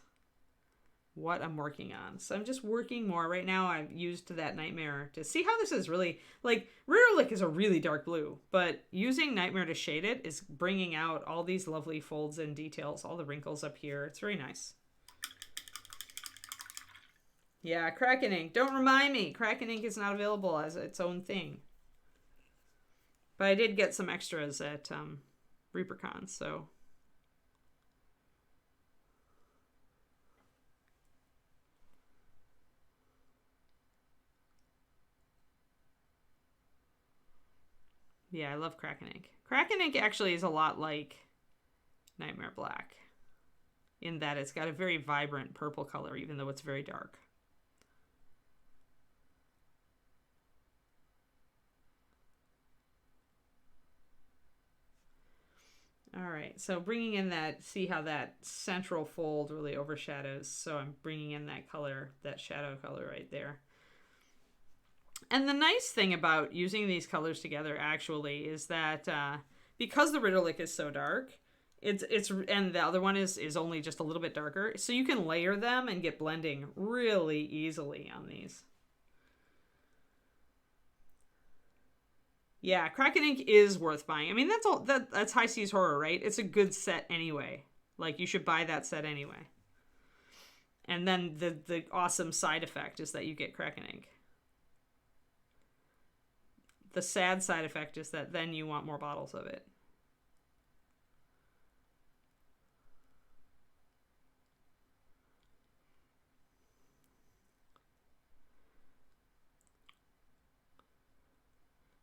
what I'm working on. So I'm just working more. Right now I've used that Nightmare to see how this is really, like, reaperlive is a really dark blue, but using Nightmare to shade it is bringing out all these lovely folds and details, all the wrinkles up here. It's very nice. Yeah, Kraken Ink. Don't remind me. Kraken Ink is not available as its own thing. But I did get some extras at ReaperCon, so... Yeah, I love Kraken Ink. Kraken Ink actually is a lot like Nightmare Black in that it's got a very vibrant purple color, even though it's very dark. All right, so bringing in that, see how that central fold really overshadows. So I'm bringing in that color, that shadow color right there. And the nice thing about using these colors together actually is that because the reaperlive is so dark, it's and the other one is only just a little bit darker, so you can layer them and get blending really easily on these. Yeah, Kraken Ink is worth buying. I mean, that's High Seas Horror, right? It's a good set anyway. Like, you should buy that set anyway. And then the awesome side effect is that you get Kraken Ink. The sad side effect is that then you want more bottles of it.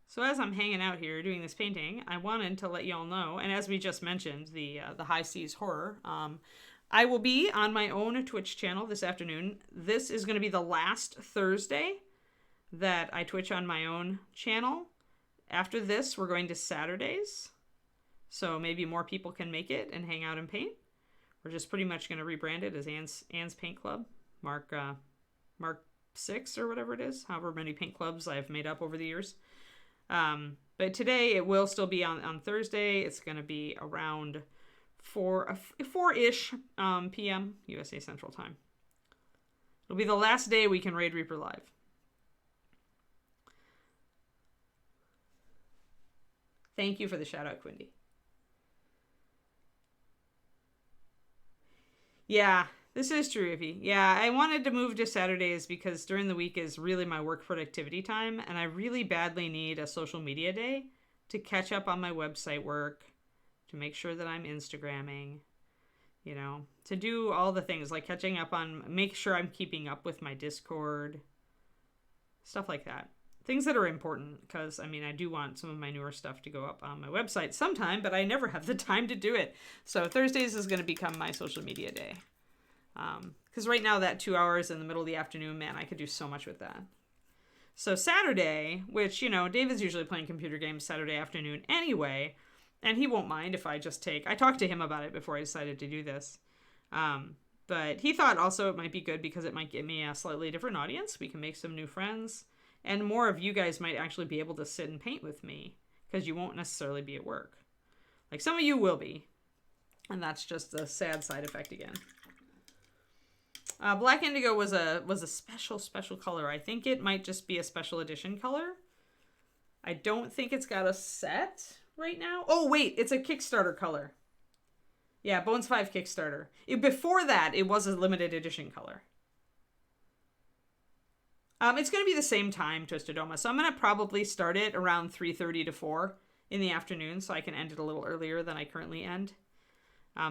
So as I'm hanging out here doing this painting, I wanted to let y'all know, and as we just mentioned, the High Seas Horror, I will be on my own Twitch channel this afternoon. This is going to be the last Thursday that I Twitch on my own channel. After this, we're going to Saturdays, so maybe more people can make it and hang out and paint. We're just pretty much going to rebrand it as Anne's Paint Club, Mark 6 or whatever it is, however many paint clubs I've made up over the years. But today it will still be on Thursday. It's going to be around 4-ish p.m. USA Central Time. It'll be the last day we can raid reaperlive. Thank you for the shout out, Quindy. Yeah, this is true, Iffy. Yeah, I wanted to move to Saturdays because during the week is really my work productivity time, and I really badly need a social media day to catch up on my website work, to make sure that I'm Instagramming, you know, to do all the things like catching up on, make sure I'm keeping up with my Discord, stuff like that. Things that are important, because, I mean, I do want some of my newer stuff to go up on my website sometime, but I never have the time to do it. So Thursdays is going to become my social media day. Because right now that 2 hours in the middle of the afternoon, man, I could do so much with that. So Saturday, which, you know, David's usually playing computer games Saturday afternoon anyway, and he won't mind if I just I talked to him about it before I decided to do this. But he thought also it might be good because it might give me a slightly different audience. We can make some new friends. And more of you guys might actually be able to sit and paint with me because you won't necessarily be at work. Like, some of you will be. And that's just a sad side effect again. Black Indigo was a special color. I think it might just be a special edition color. I don't think it's got a set right now. Oh, wait, it's a Kickstarter color. Yeah, Bones 5 Kickstarter. Before that, it was a limited edition color. It's going to be the same time, Twisted Doma, so I'm going to probably start it around 3:30 to 4 in the afternoon, so I can end it a little earlier than I currently end.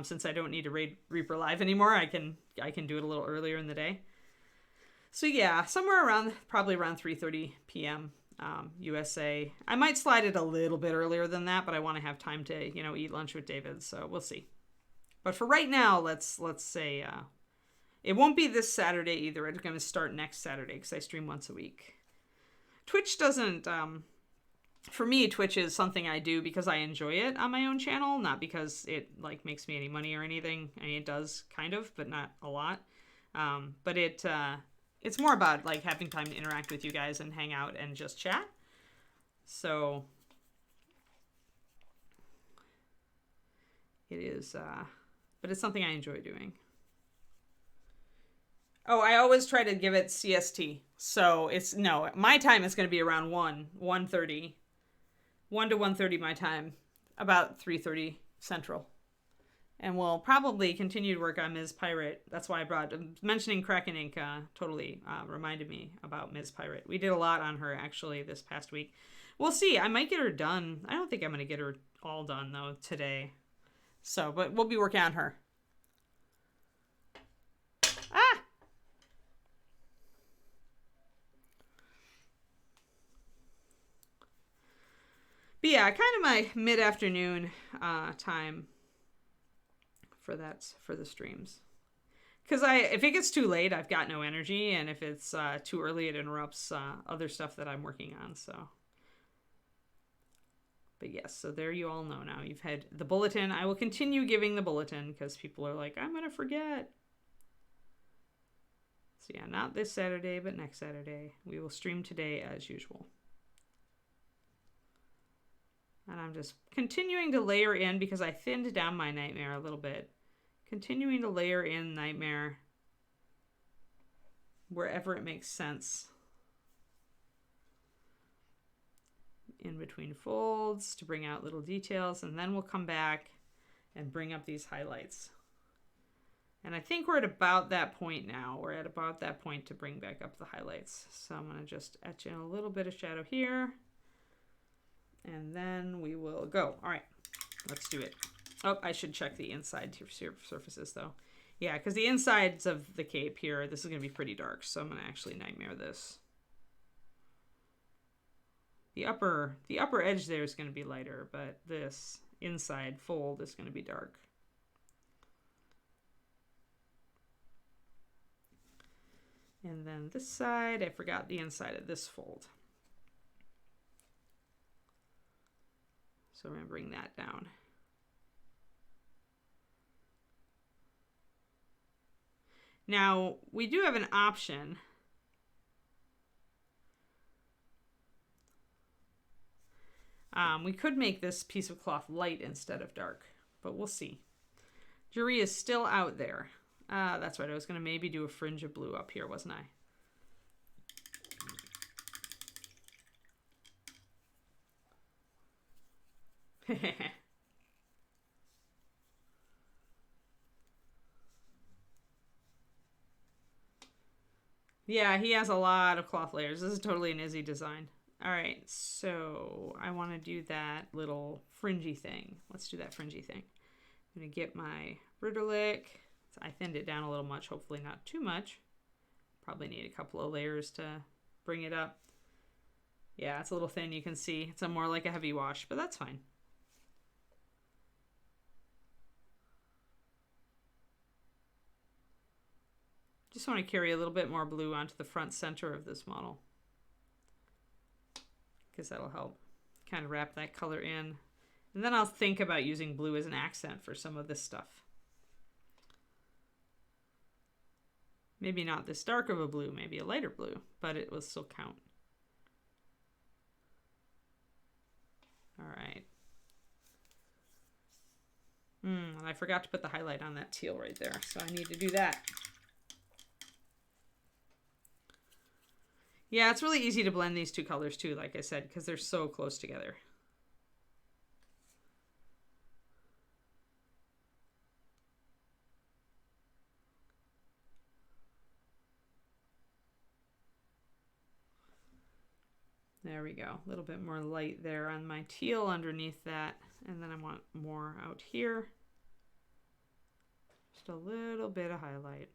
Since I don't need to raid reaperlive anymore, I can do it a little earlier in the day. So yeah, somewhere around, probably around 3:30 p.m. USA. I might slide it a little bit earlier than that, but I want to have time to, you know, eat lunch with David, so we'll see. But for right now, let's say... it won't be this Saturday either. It's going to start next Saturday because I stream once a week. Twitch doesn't... for me, Twitch is something I do because I enjoy it on my own channel, not because it, like, makes me any money or anything. I mean, it does, kind of, but not a lot. But it's more about, like, having time to interact with you guys and hang out and just chat. So... it is... but it's something I enjoy doing. Oh, I always try to give it CST. So it's, no, my time is going to be around 1:30. 1 to 1:30 my time. About 3:30 Central. And we'll probably continue to work on Ms. Pirate. That's why I brought, mentioning Kraken Ink totally reminded me about Ms. Pirate. We did a lot on her, actually, this past week. We'll see. I might get her done. I don't think I'm going to get her all done, though, today. So, but we'll be working on her. Ah! But yeah, kind of my mid-afternoon time for the streams. Because if it gets too late, I've got no energy, and if it's too early, it interrupts other stuff that I'm working on, so. But yes, so there you all know now. You've had the bulletin. I will continue giving the bulletin, because people are like, I'm going to forget. So yeah, not this Saturday, but next Saturday. We will stream today as usual. And I'm just continuing to layer in, because I thinned down my Nightmare a little bit. Continuing to layer in Nightmare wherever it makes sense. In between folds to bring out little details, and then we'll come back and bring up these highlights. And I think we're at about that point now. We're at about that point to bring back up the highlights. So I'm going to just etch in a little bit of shadow here. And then we will go. All right, let's do it. Oh, I should check the inside surfaces though. Yeah, because the insides of the cape here, this is going to be pretty dark. So I'm going to actually Nightmare this. The upper edge there is going to be lighter, but this inside fold is going to be dark. And then this side, I forgot the inside of this fold. So we're going to bring that down. Now, we do have an option. We could make this piece of cloth light instead of dark, but we'll see. Jury is still out there. That's right. I was going to maybe do a fringe of blue up here, wasn't I? Yeah, he has a lot of cloth layers. This is totally an Izzy design. All right, so I want to do that little fringy thing. Let's do that fringy thing. I'm going to get my Ritterlick. I thinned it down a little much, hopefully not too much. Probably need a couple of layers to bring it up. Yeah, it's a little thin, you can see. It's more like a heavy wash, but that's fine. Just want to carry a little bit more blue onto the front center of this model, because that'll help kind of wrap that color in. And then I'll think about using blue as an accent for some of this stuff. Maybe not this dark of a blue, maybe a lighter blue, but it will still count. All right. And I forgot to put the highlight on that teal right there, so I need to do that. Yeah, it's really easy to blend these two colors too, like I said, because they're so close together. There we go. A little bit more light there on my teal underneath that. And then I want more out here. Just a little bit of highlight.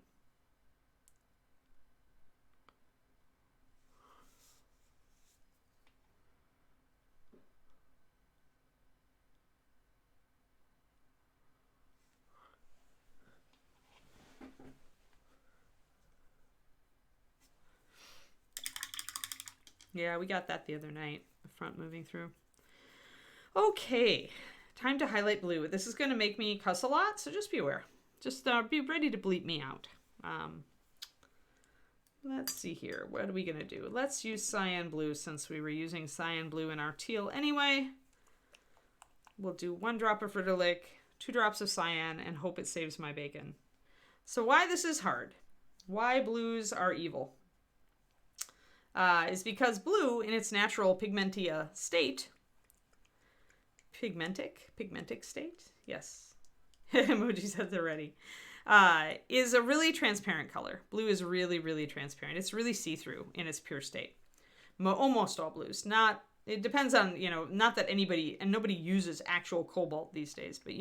Yeah, we got that the other night, the front moving through. Okay, time to highlight blue. This is going to make me cuss a lot, so just be aware. Just be ready to bleep me out. Let's see here. What are we going to do? Let's use cyan blue since we were using cyan blue in our teal anyway. We'll do one drop of Ritterlick, 2 drops of cyan, and hope it saves my bacon. So why this is hard, why blues are evil, is because blue in its natural pigmentia state, pigmentic state, yes, emoji said they're ready, is a really transparent color. Blue is really, really transparent. It's really see-through in its pure state. Almost all blues. It depends on, not that nobody uses actual cobalt these days, but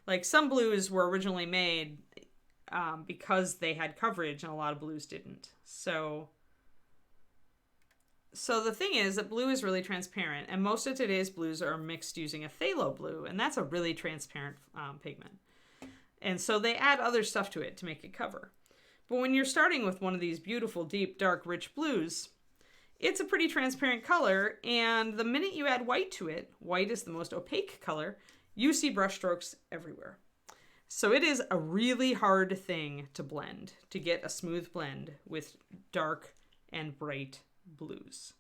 like some blues were originally made because they had coverage and a lot of blues didn't. So the thing is that blue is really transparent, and most of today's blues are mixed using a phthalo blue, and that's a really transparent pigment. And so they add other stuff to it to make it cover. But when you're starting with one of these beautiful, deep, dark, rich blues, it's a pretty transparent color, and the minute you add white to it, white is the most opaque color, you see brushstrokes everywhere. So it is a really hard thing to blend, to get a smooth blend with dark and bright blues.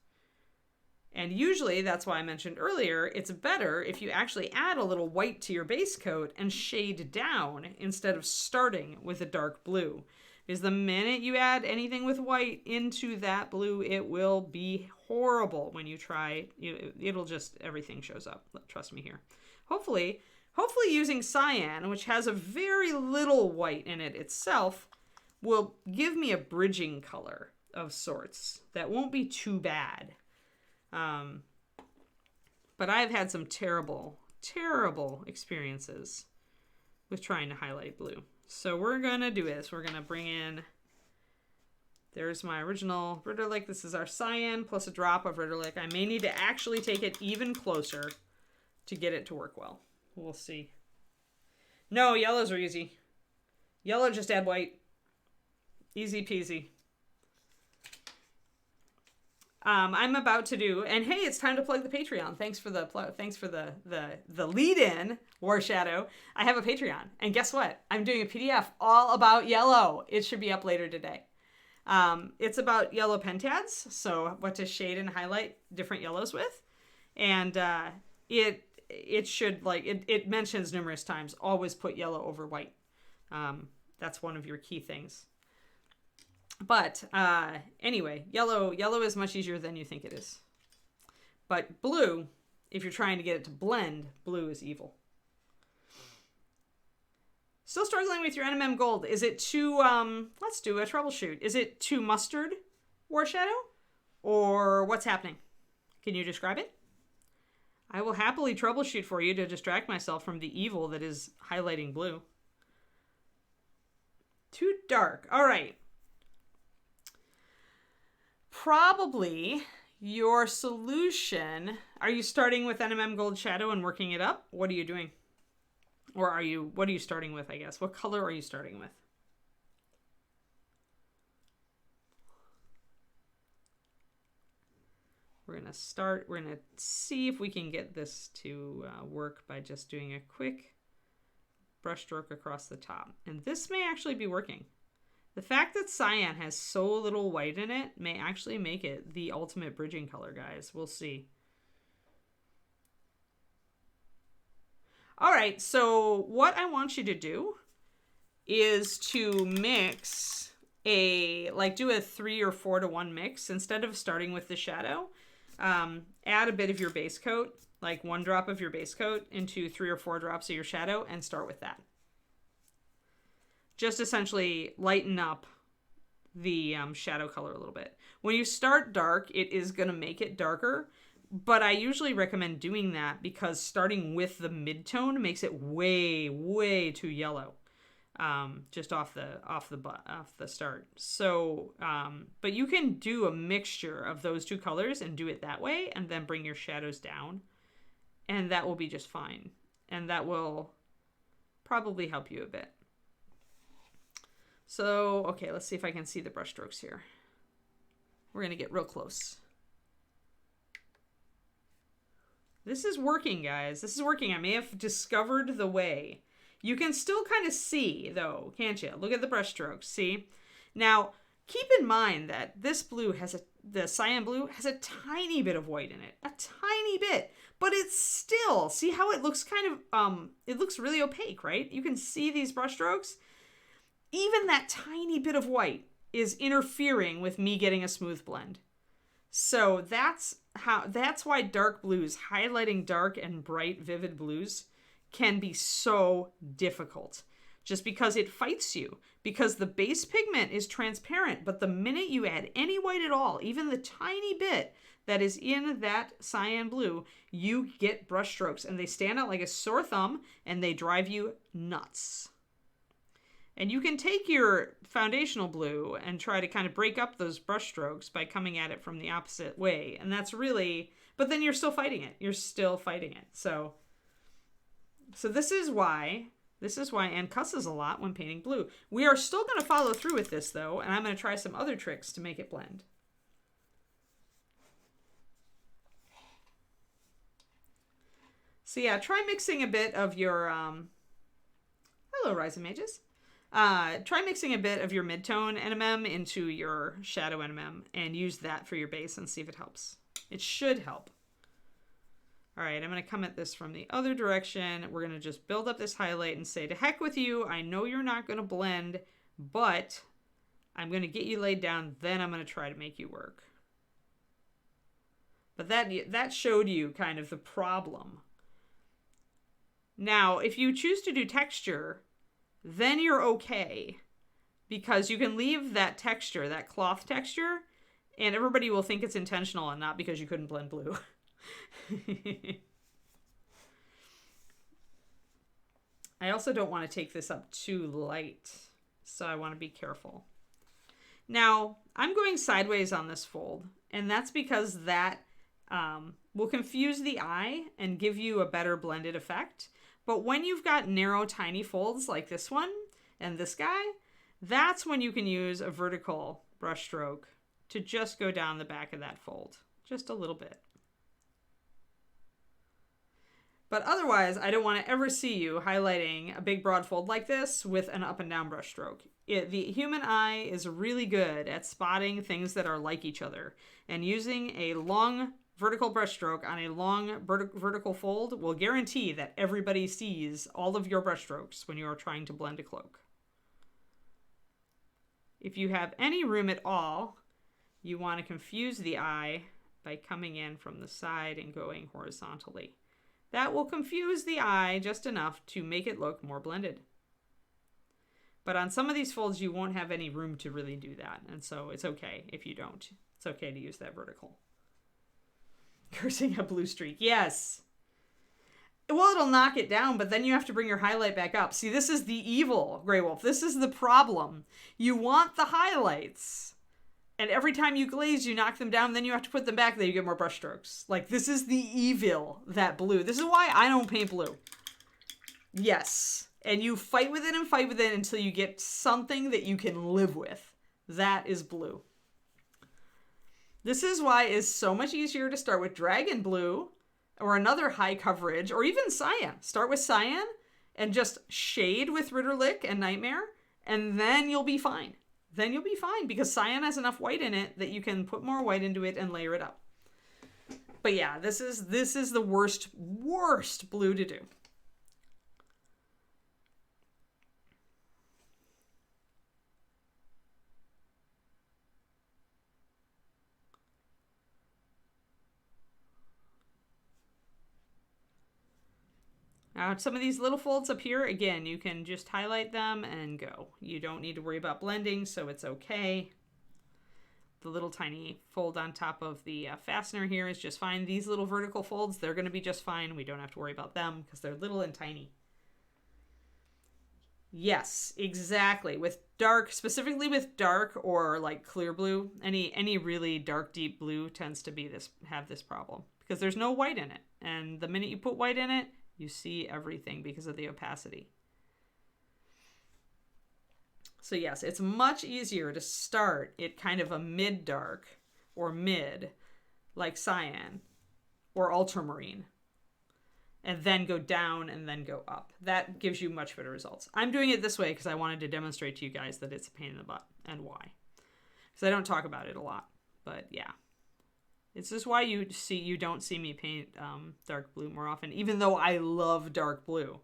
And usually, that's why I mentioned earlier, it's better if you actually add a little white to your base coat and shade down instead of starting with a dark blue. Because the minute you add anything with white into that blue, it will be horrible when you try. It'll just, everything shows up. Trust me here. Hopefully using cyan, which has a very little white in it itself, will give me a bridging color of sorts that won't be too bad. But I've had some terrible, terrible experiences with trying to highlight blue. So we're going to do this. We're going to bring in, there's my original Ritterlich. This is our cyan plus a drop of Ritterlich. I may need to actually take it even closer to get it to work well. We'll see. No, yellows are easy. Yellow, just add white. Easy peasy. I'm about to do, and hey, it's time to plug the Patreon. Thanks for the lead-in, War Shadow. I have a Patreon, and guess what? I'm doing a PDF all about yellow. It should be up later today. It's about yellow pentads, so what to shade and highlight different yellows with, and it should, it mentions numerous times, always put yellow over white. That's one of your key things. But anyway, yellow is much easier than you think it is. But blue, if you're trying to get it to blend, blue is evil. Still struggling with your NMM gold. Is it too, let's do a troubleshoot. Is it too mustard, War Shadow? Or what's happening? Can you describe it? I will happily troubleshoot for you to distract myself from the evil that is highlighting blue. Too dark. All right. Probably your solution, are you starting with NMM Gold Shadow and working it up? What are you doing? Or what are you starting with, I guess? What color are you starting with? We're going to see if we can get this to work by just doing a quick brush stroke across the top. And this may actually be working. The fact that cyan has so little white in it may actually make it the ultimate bridging color, guys. We'll see. All right, so what I want you to do is to mix do a 3 or 4 to 1 mix. Instead of starting with the shadow, add a bit of your base coat, like 1 drop of your base coat into 3 or 4 drops of your shadow, and start with that. Just essentially lighten up the shadow color a little bit. When you start dark, it is going to make it darker, but I usually recommend doing that because starting with the mid-tone makes it way, way too yellow, just off the start. So, but you can do a mixture of those 2 colors and do it that way, and then bring your shadows down, and that will be just fine, and that will probably help you a bit. So, okay, let's see if I can see the brush strokes here. We're going to get real close. This is working, guys. This is working. I may have discovered the way. You can still kind of see, though, can't you? Look at the brush strokes, see? Now, keep in mind that this blue the cyan blue has a tiny bit of white in it. A tiny bit. But it's still, see how it looks kind of, it looks really opaque, right? You can see these brush strokes. Even that tiny bit of white is interfering with me getting a smooth blend. So that's why dark blues, highlighting dark and bright, vivid blues, can be so difficult. Just because it fights you. Because the base pigment is transparent, but the minute you add any white at all, even the tiny bit that is in that cyan blue, you get brush strokes, and they stand out like a sore thumb, and they drive you nuts. And you can take your foundational blue and try to kind of break up those brush strokes by coming at it from the opposite way. And that's really, but then you're still fighting it. You're still fighting it. So this is why Anne cusses a lot when painting blue. We are still going to follow through with this though, and I'm going to try some other tricks to make it blend. So yeah, try mixing a bit of your, hello Rising Mages. Try mixing a bit of your midtone NMM into your shadow NMM and use that for your base and see if it helps. It should help. All right, I'm going to come at this from the other direction. We're going to just build up this highlight and say, to heck with you. I know you're not going to blend, but I'm going to get you laid down. Then I'm going to try to make you work. But that showed you kind of the problem. Now, if you choose to do texture, then you're okay, because you can leave that texture, that cloth texture, and everybody will think it's intentional and not because you couldn't blend blue. I also don't want to take this up too light, so I want to be careful. Now, I'm going sideways on this fold, and that's because that will confuse the eye and give you a better blended effect. But when you've got narrow, tiny folds like this one and this guy, that's when you can use a vertical brush stroke to just go down the back of that fold, just a little bit. But otherwise, I don't want to ever see you highlighting a big broad fold like this with an up and down brush stroke. The human eye is really good at spotting things that are like each other, and using a long vertical brush stroke on a long vertical fold will guarantee that everybody sees all of your brush strokes when you are trying to blend a cloak. If you have any room at all, you want to confuse the eye by coming in from the side and going horizontally. That will confuse the eye just enough to make it look more blended. But on some of these folds, you won't have any room to really do that, and so it's okay if you don't. It's okay to use that vertical. Cursing a blue streak. Yes. Well, it'll knock it down, but then you have to bring your highlight back up. See, this is the evil, Grey Wolf. This is the problem. You want the highlights, and every time you glaze, you knock them down, then you have to put them back, then you get more brush strokes. Like, this is the evil, that blue. This is why I don't paint blue. Yes. And you fight with it and fight with it until you get something that you can live with. That is blue. This is why it's so much easier to start with Dragon Blue or another high coverage, or even Cyan. Start with Cyan and just shade with Ritterlich and Nightmare, and then you'll be fine. Then you'll be fine because Cyan has enough white in it that you can put more white into it and layer it up. But yeah, this is the worst blue to do. Now, some of these little folds up here, again, you can just highlight them and go. You don't need to worry about blending, so it's okay. The little tiny fold on top of the fastener here is just fine. These little vertical folds, they're going to be just fine. We don't have to worry about them because they're little and tiny. Yes, exactly. With dark, specifically with dark or like clear blue, any really dark, deep blue tends to be have this problem because there's no white in it. And the minute you put white in it, you see everything because of the opacity. So yes, it's much easier to start at kind of a mid-dark or mid, like cyan or ultramarine, and then go down and then go up. That gives you much better results. I'm doing it this way because I wanted to demonstrate to you guys that it's a pain in the butt and why. Because I don't talk about it a lot, but yeah. This is why you don't see me paint dark blue more often, even though I love dark blue.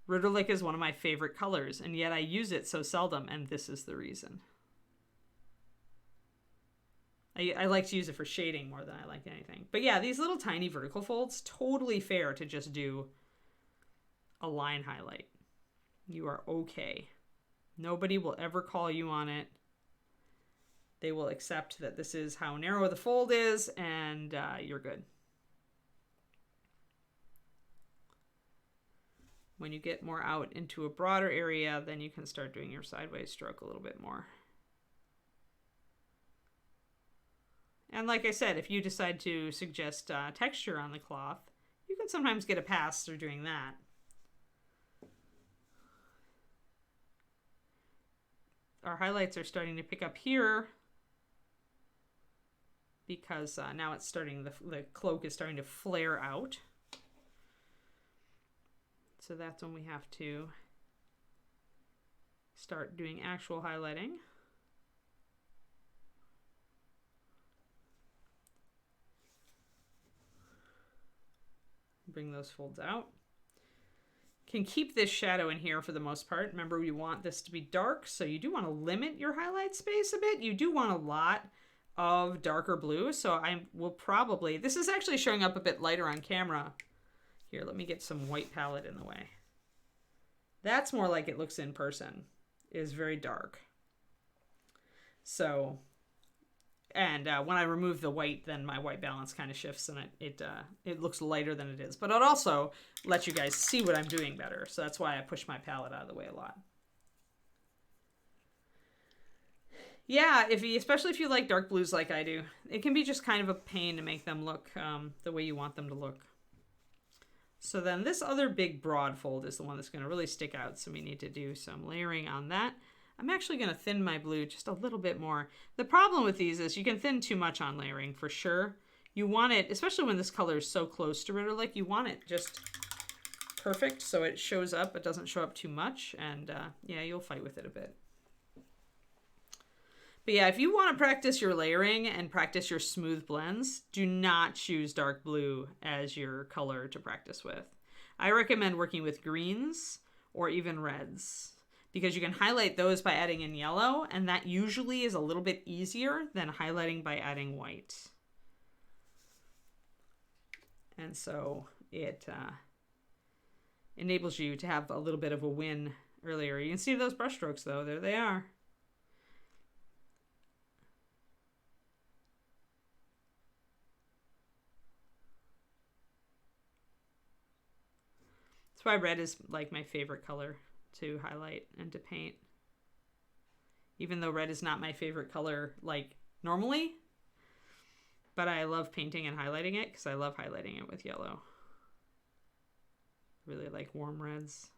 Reaperlive is one of my favorite colors, and yet I use it so seldom, and this is the reason. I like to use it for shading more than I like anything. But yeah, these little tiny vertical folds, totally fair to just do a line highlight. You are okay. Nobody will ever call you on it. They will accept that this is how narrow the fold is, and you're good. When you get more out into a broader area, then you can start doing your sideways stroke a little bit more. And like I said, if you decide to suggest texture on the cloth, you can sometimes get a pass through doing that. Our highlights are starting to pick up here because now it's starting, the cloak is starting to flare out. So that's when we have to start doing actual highlighting. Bring those folds out. Can keep this shadow in here for the most part. Remember, you want this to be dark, so you do want to limit your highlight space a bit. You do want a lot of darker blue, so I will probably, this is actually showing up a bit lighter on camera. Here, let me get some white palette in the way. That's more like it looks in person. It is very dark. So, and when I remove the white, then my white balance kind of shifts and it looks lighter than it is. But it also lets you guys see what I'm doing better. So that's why I push my palette out of the way a lot. Yeah, especially if you like dark blues like I do, it can be just kind of a pain to make them look the way you want them to look. So then this other big broad fold is the one that's going to really stick out. So we need to do some layering on that. I'm actually going to thin my blue just a little bit more. The problem with these is you can thin too much on layering for sure. You want it, especially when this color is so close to Reaperlive, you want it just perfect so it shows up. It doesn't show up too much. And yeah, you'll fight with it a bit. But yeah, if you want to practice your layering and practice your smooth blends, do not choose dark blue as your color to practice with. I recommend working with greens or even reds, because you can highlight those by adding in yellow, and that usually is a little bit easier than highlighting by adding white. And so it enables you to have a little bit of a win earlier. You can see those brush strokes though, there they are. That's why red is like my favorite color to highlight and to paint. Even though red is not my favorite color like normally, but I love painting and highlighting it because I love highlighting it with yellow. Really like warm reds.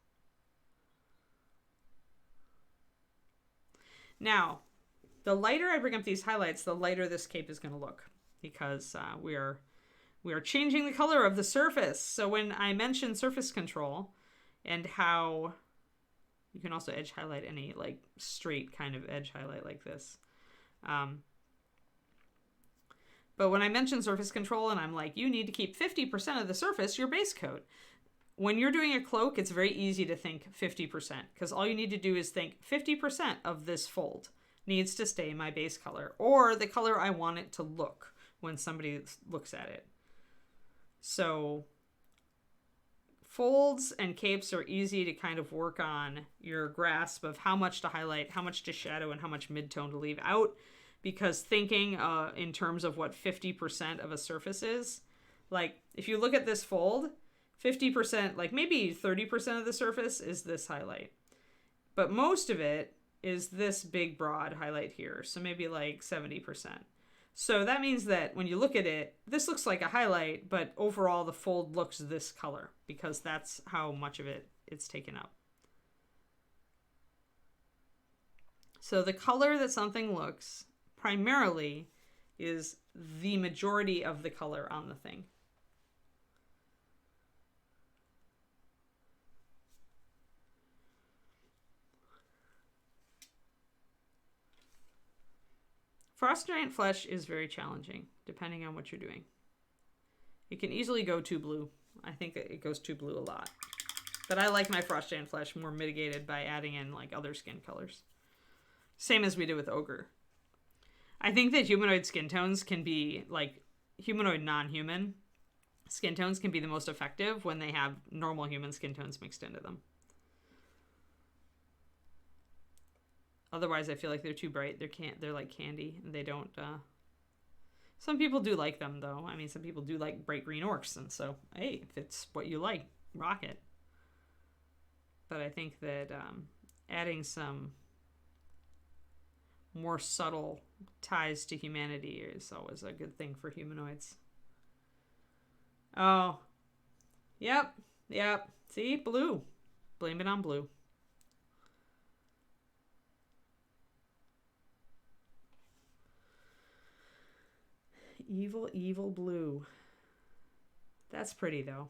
Now, the lighter I bring up these highlights, the lighter this cape is going to look, because we are changing the color of the surface. So when I mentioned surface control and how you can also edge highlight any like straight kind of edge highlight like this. But when I mention surface control and I'm like, you need to keep 50% of the surface your base coat. When you're doing a cloak, it's very easy to think 50%, because all you need to do is think 50% of this fold needs to stay my base color, or the color I want it to look when somebody looks at it. So folds and capes are easy to kind of work on your grasp of how much to highlight, how much to shadow, and how much midtone to leave out, because thinking in terms of what 50% of a surface is, like if you look at this fold, 50%, like maybe 30% of the surface is this highlight, but most of it is this big broad highlight here, so maybe like 70%. So that means that when you look at it, this looks like a highlight, but overall the fold looks this color because that's how much of it's taken up. So the color that something looks primarily is the majority of the color on the thing. Frost Giant Flesh is very challenging, depending on what you're doing. It can easily go too blue. I think it goes too blue a lot. But I like my Frost Giant Flesh more mitigated by adding in like other skin colors. Same as we did with Ogre. I think that humanoid skin tones can be, like, humanoid non-human skin tones can be the most effective when they have normal human skin tones mixed into them. Otherwise, I feel like they're too bright. They're like candy, and they don't. Some people do like them, though. I mean, some people do like bright green orcs, and so hey, if it's what you like, rock it. But I think that adding some more subtle ties to humanity is always a good thing for humanoids. Oh, yep. See, blue. Blame it on blue. Evil, evil blue. That's pretty, though.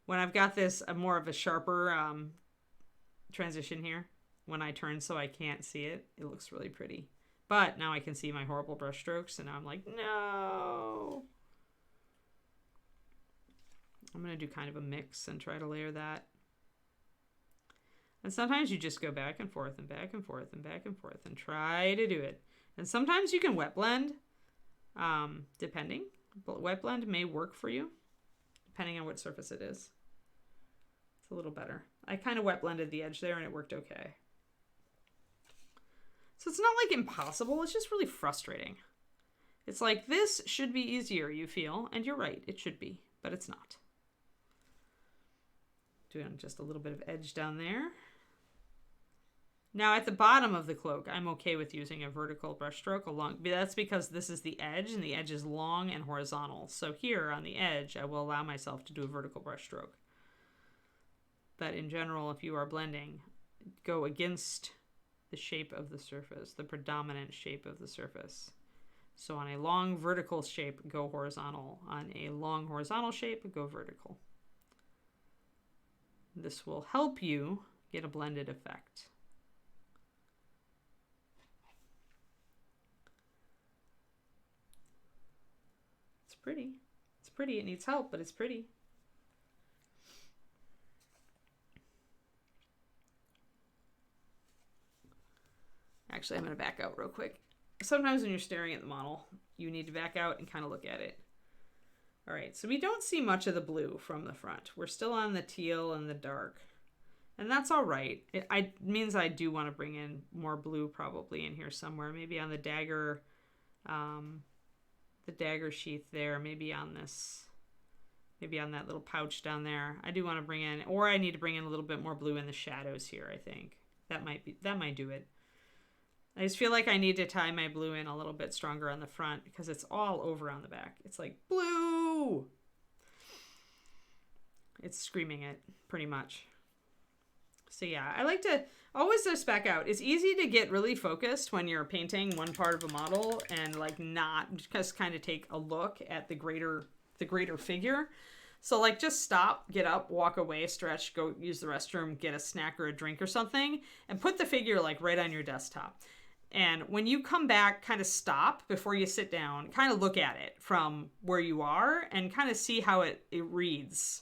When I've got this more of a sharper transition here, when I turn so I can't see it, it looks really pretty. But now I can see my horrible brush strokes, and now I'm like, no. I'm going to do kind of a mix and try to layer that. And sometimes you just go back and forth and back and forth and back and forth and try to do it. And sometimes you can wet blend. Depending. But wet blend may work for you, depending on what surface it is. It's a little better. I kind of wet blended the edge there and it worked okay. So it's not like impossible, it's just really frustrating. It's like, this should be easier, you feel, and you're right, it should be, but it's not. Doing just a little bit of edge down there. Now at the bottom of the cloak, I'm okay with using a vertical brush stroke along, but that's because this is the edge, and the edge is long and horizontal. So here on the edge, I will allow myself to do a vertical brush stroke. But in general, if you are blending, go against the shape of the surface, the predominant shape of the surface. So on a long vertical shape, go horizontal. On a long horizontal shape, go vertical. This will help you get a blended effect. Pretty. It's pretty. It needs help, but it's pretty. Actually, I'm going to back out real quick. Sometimes when you're staring at the model, you need to back out and kind of look at it. All right, so we don't see much of the blue from the front. We're still on the teal and the dark. And that's all right. It means I do want to bring in more blue probably in here somewhere. Maybe on the dagger sheath there, maybe on this, maybe on that little pouch down there. I do want to bring in, or I need to bring in a little bit more blue in the shadows here, I think. That might do it. I just feel like I need to tie my blue in a little bit stronger on the front because it's all over on the back. It's like, blue! It's screaming it, pretty much. So yeah, I like to always just back out. It's easy to get really focused when you're painting one part of a model and like not just kind of take a look at the greater figure. So like just stop, get up, walk away, stretch, go use the restroom, get a snack or a drink or something, and put the figure like right on your desktop. And when you come back, kind of stop before you sit down, kind of look at it from where you are and kind of see how it reads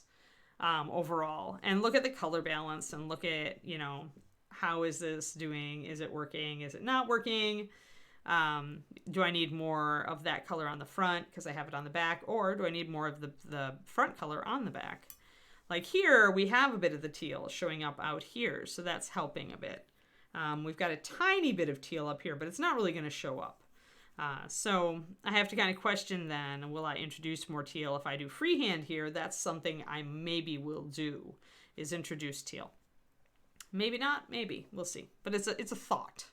overall. And look at the color balance and look at, how is this doing? Is it working? Is it not working? Do I need more of that color on the front because I have it on the back? Or do I need more of the front color on the back? Like here, we have a bit of the teal showing up out here, so that's helping a bit. We've got a tiny bit of teal up here, but it's not really going to show up. So I have to kind of question then, will I introduce more teal if I do freehand here? That's something I maybe will do, is introduce teal. Maybe not, maybe. We'll see. But it's a thought.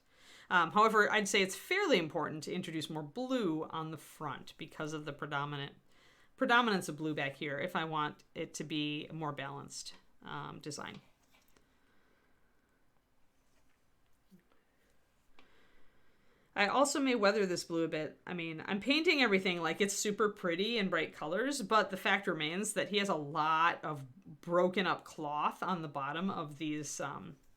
However, I'd say it's fairly important to introduce more blue on the front because of the predominance of blue back here if I want it to be a more balanced design. I also may weather this blue a bit. I mean, I'm painting everything like it's super pretty and bright colors, but the fact remains that he has a lot of broken up cloth on the bottom of these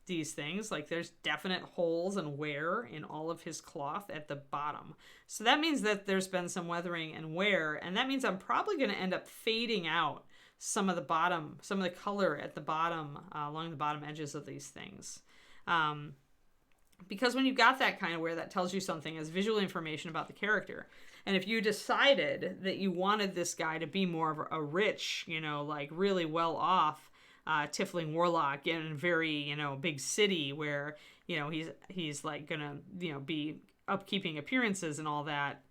these things. Like there's definite holes and wear in all of his cloth at the bottom. So that means that there's been some weathering and wear, and that means I'm probably going to end up fading out some of the color at the bottom, along the bottom edges of these things. Because when you've got that kind of wear, that tells you something as visual information about the character. And if you decided that you wanted this guy to be more of a rich, like really well off Tiefling Warlock in a very, big city where, he's like gonna, be upkeeping appearances and all that,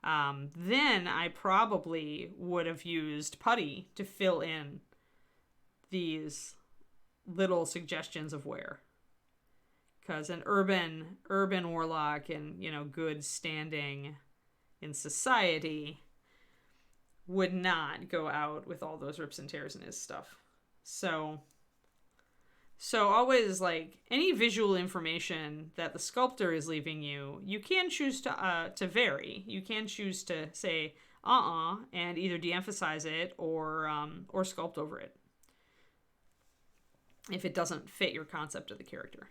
then I probably would have used putty to fill in these little suggestions of wear. Because an urban warlock and, good standing in society would not go out with all those rips and tears in his stuff. So always, like, any visual information that the sculptor is leaving you, you can choose to vary. You can choose to say and either de-emphasize it or sculpt over it if it doesn't fit your concept of the character.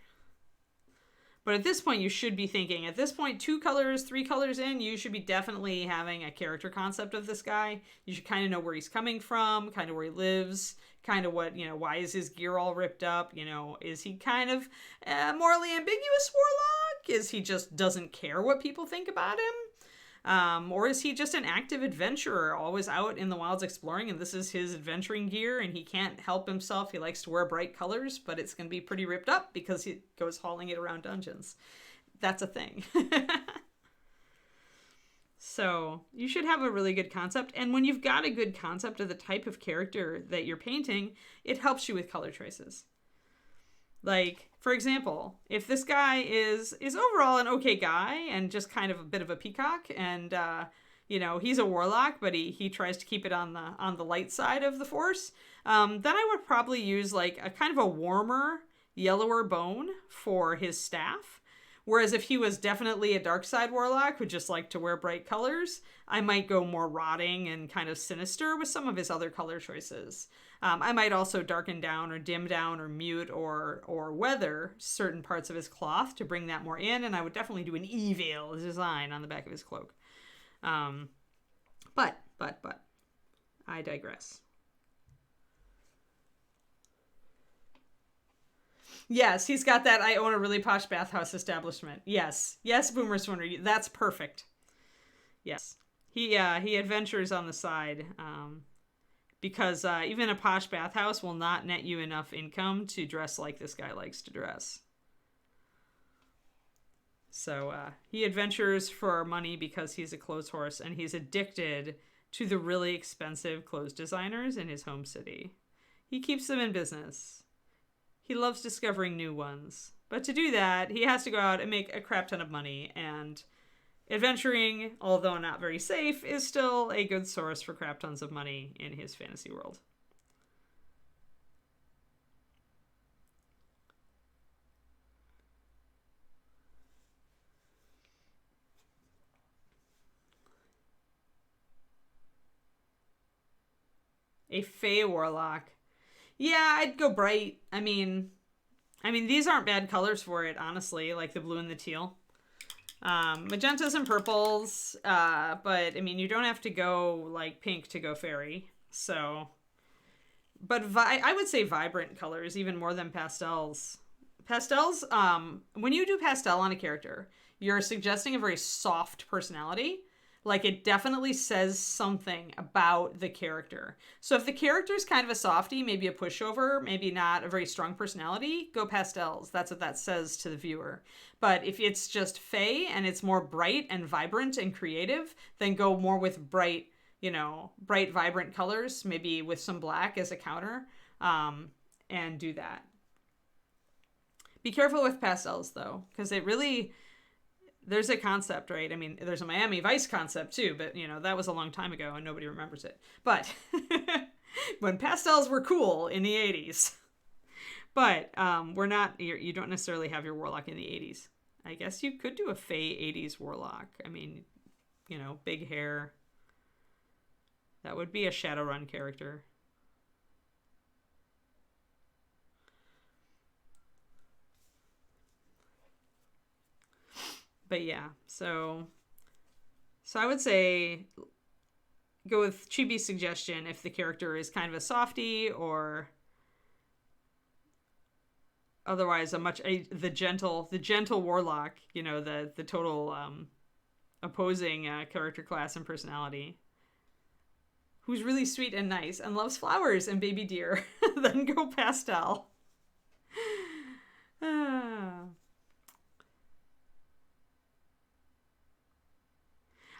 But at this point, you should be thinking, 2 colors, 3 colors in, you should be definitely having a character concept of this guy. You should kind of know where he's coming from, kind of where he lives, kind of what, why is his gear all ripped up? Is he kind of a morally ambiguous warlock? Is he just doesn't care what people think about him? Or is he just an active adventurer, always out in the wilds exploring, and this is his adventuring gear, and he can't help himself. He likes to wear bright colors, but it's going to be pretty ripped up because he goes hauling it around dungeons. That's a thing. So you should have a really good concept, and when you've got a good concept of the type of character that you're painting, it helps you with color choices. Like, for example, if this guy is overall an okay guy and just kind of a bit of a peacock, and he's a warlock, but he tries to keep it on the light side of the force, then I would probably use like a kind of a warmer, yellower bone for his staff. Whereas if he was definitely a dark side warlock who just liked to wear bright colors, I might go more rotting and kind of sinister with some of his other color choices. I might also darken down or dim down or mute or weather certain parts of his cloth to bring that more in, and I would definitely do an evil design on the back of his cloak. But I digress. Yes, he's got that I own a really posh bathhouse establishment. Yes, Boomer Swinner, that's perfect. Yes. He adventures on the side, because even a posh bathhouse will not net you enough income to dress like this guy likes to dress. So he adventures for money because he's a clothes horse, and he's addicted to the really expensive clothes designers in his home city. He keeps them in business. He loves discovering new ones. But to do that, he has to go out and make a crap ton of money, and adventuring, although not very safe, is still a good source for crap tons of money in his fantasy world. A Fey Warlock. Yeah, I'd go bright. I mean, these aren't bad colors for it, honestly, like the blue and the teal. Magentas and purples, but you don't have to go like pink to go fairy. So, but I would say vibrant colors even more than pastels. Pastels, when you do pastel on a character, you're suggesting a very soft personality. Like, it definitely says something about the character. So if the character's kind of a softie, maybe a pushover, maybe not a very strong personality, go pastels. That's what that says to the viewer. But if it's just fey and it's more bright and vibrant and creative, then go more with bright, vibrant colors, maybe with some black as a counter, and do that. Be careful with pastels, though, because it really... There's a concept, right? There's a Miami Vice concept too, but that was a long time ago and nobody remembers it. But when pastels were cool in the 80s. But we're not, you don't necessarily have your warlock in the 80s. I guess you could do a Fey 80s warlock. Big hair. That would be a Shadowrun character. But yeah, so I would say go with Chibi's suggestion if the character is kind of a softie, or otherwise the gentle warlock, you know, the total opposing character class and personality, who's really sweet and nice and loves flowers and baby deer. Then go pastel.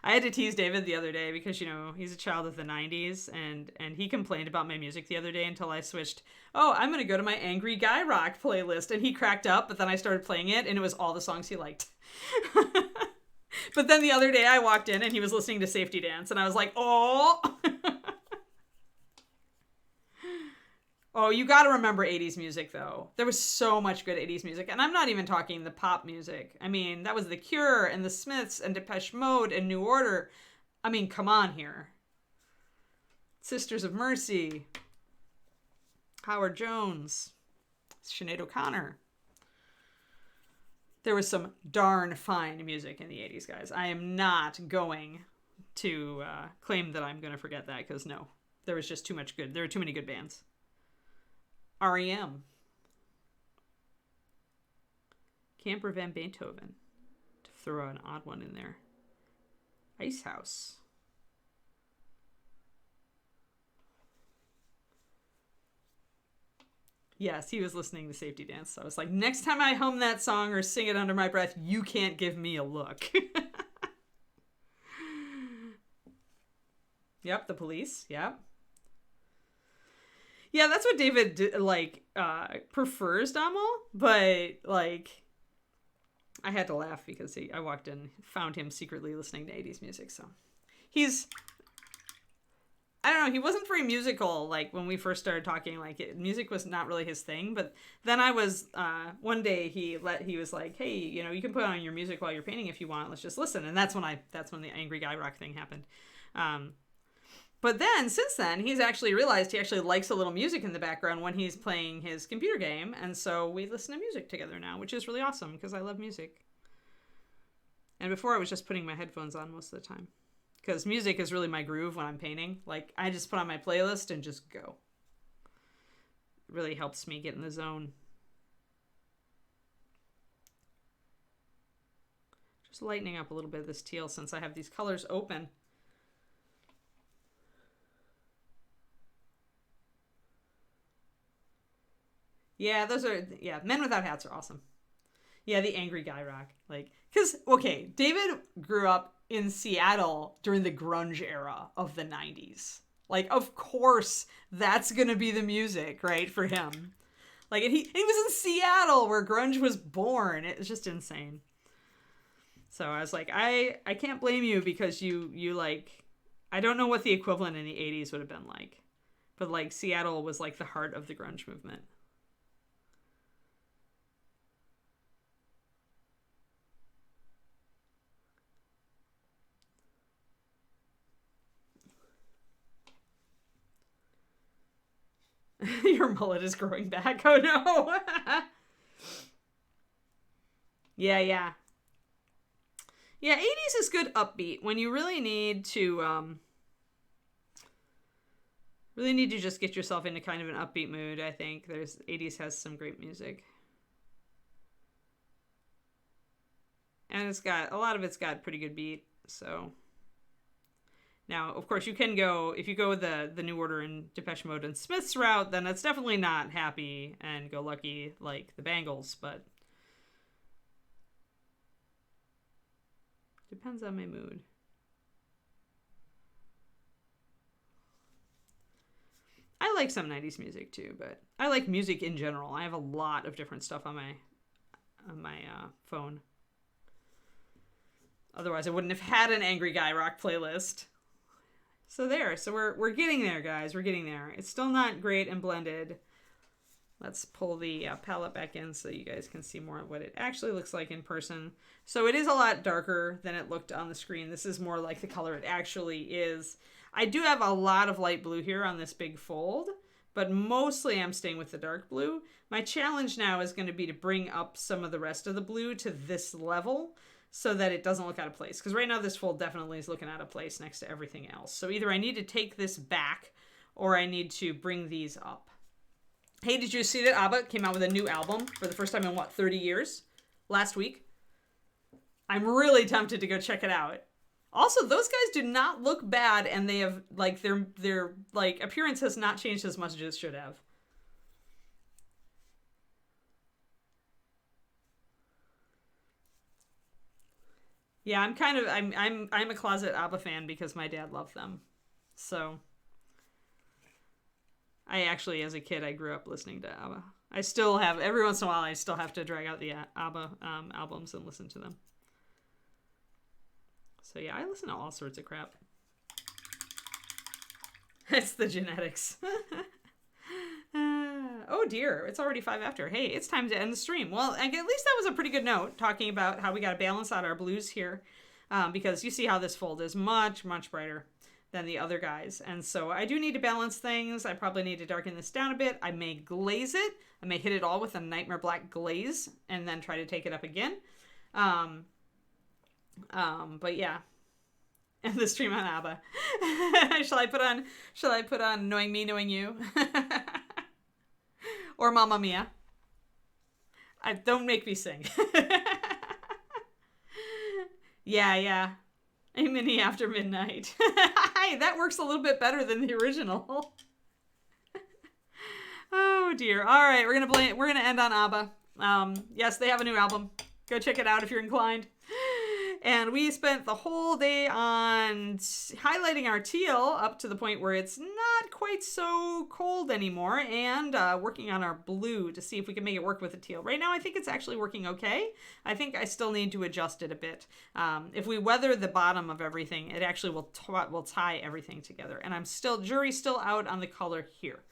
I had to tease David the other day because, you know, he's a child of the 90s, and he complained about my music the other day until I switched, oh, I'm going to go to my Angry Guy Rock playlist, and he cracked up, but then I started playing it, and it was all the songs he liked. But then the other day I walked in, and he was listening to Safety Dance, and I was like, oh! Oh, you got to remember 80s music, though. There was so much good 80s music. And I'm not even talking the pop music. I mean, that was The Cure and The Smiths and Depeche Mode and New Order. I mean, come on here. Sisters of Mercy. Howard Jones. Sinead O'Connor. There was some darn fine music in the 80s, guys. I am not going to claim that I'm going to forget that, because no. There was just too much good. There were too many good bands. REM. Can't prevent Beethoven. To throw an odd one in there. Ice House. Yes, he was listening to Safety Dance. So I was like, next time I hum that song or sing it under my breath, you can't give me a look. Yep, The Police. Yep. Yeah, that's what David, prefers, Damal. But, I had to laugh because I walked in, found him secretly listening to 80s music, so. I don't know, he wasn't very musical, when we first started talking, music was not really his thing, but then I was, one day he was like, hey, you know, you can put on your music while you're painting if you want, let's just listen, and that's when the Angry Guy Rock thing happened. But then, since then, he's actually realized he actually likes a little music in the background when he's playing his computer game, and so we listen to music together now, which is really awesome, because I love music. And before, I was just putting my headphones on most of the time, because music is really my groove when I'm painting. I just put on my playlist and just go. It really helps me get in the zone. Just lightening up a little bit of this teal since I have these colors open. Yeah, Men Without Hats are awesome. Yeah, the Angry Guy Rock. David grew up in Seattle during the grunge era of the 90s. Of course, that's gonna be the music, right, for him. And he was in Seattle where grunge was born. It's just insane. So I was like, I can't blame you because you I don't know what the equivalent in the 80s would have been like. But Seattle was the heart of the grunge movement. Your mullet is growing back. Oh no. Yeah. Yeah, 80s is good upbeat when you really need to just get yourself into kind of an upbeat mood. I think 80s has some great music. And a lot of it's got pretty good beat, so. Now, of course, you can go, if you go with the New Order and Depeche Mode and Smiths route, then it's definitely not happy and go lucky like the Bangles, but depends on my mood. I like some 90s music too, but I like music in general. I have a lot of different stuff on my phone. Otherwise, I wouldn't have had an Angry Guy Rock playlist. So we're getting there, guys. We're getting there. It's still not great and blended. Let's pull the palette back in so you guys can see more of what it actually looks like in person. So it is a lot darker than it looked on the screen. This is more like the color it actually is. I do have a lot of light blue here on this big fold, but mostly I'm staying with the dark blue. My challenge now is going to be to bring up some of the rest of the blue to this level. so that it doesn't look out of place. Because right now this fold definitely is looking out of place next to everything else. So either I need to take this back or I need to bring these up. Hey, did you see that Abba came out with a new album for the first time in, what, 30 years? Last week? I'm really tempted to go check it out. Also, those guys do not look bad, and they have, like, their like, appearance has not changed as much as it should have. Yeah, I'm a closet Abba fan because my dad loved them. So I actually, as a kid, I grew up listening to Abba. I still have, every once in a while, I still have to drag out the Abba albums and listen to them. So yeah, I listen to all sorts of crap. It's the genetics. Oh dear, it's already 5 after. Hey, it's time to end the stream. Well, at least that was a pretty good note, talking about how we got to balance out our blues here. Because you see how this fold is much, much brighter than the other guys. And so I do need to balance things. I probably need to darken this down a bit. I may glaze it. I may hit it all with a Nightmare Black glaze and then try to take it up again. But yeah. And the stream on Abba. Shall I put on Knowing Me, Knowing You? Or Mamma Mia? Don't make me sing. Yeah. A mini after midnight. Hey, that works a little bit better than the original. Oh dear. All right, we're gonna end on Abba. Yes, they have a new album. Go check it out if you're inclined. And we spent the whole day on highlighting our teal up to the point where it's not quite so cold anymore, and working on our blue to see if we can make it work with the teal. Right now, I think it's actually working okay. I think I still need to adjust it a bit. If we weather the bottom of everything, it actually will tie everything together. And jury's still out on the color here.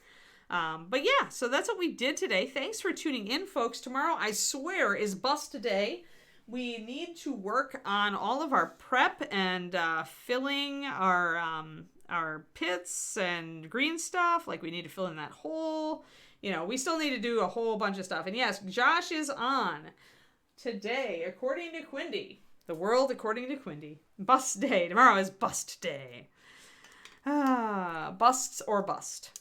But yeah, so that's what we did today. Thanks for tuning in, folks. Tomorrow, I swear, is bust day. We need to work on all of our prep and filling our pits and green stuff. Like, we need to fill in that hole. You know, we still need to do a whole bunch of stuff. And yes, Josh is on today, according to Quindy. The world according to Quindy. Bust day. Tomorrow is bust day. Busts or bust.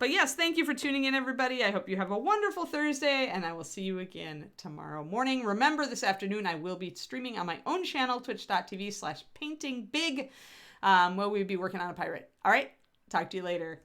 But yes, thank you for tuning in, everybody. I hope you have a wonderful Thursday, and I will see you again tomorrow morning. Remember, this afternoon I will be streaming on my own channel, twitch.tv/paintingbig, where we'll be working on a pirate. All right, talk to you later.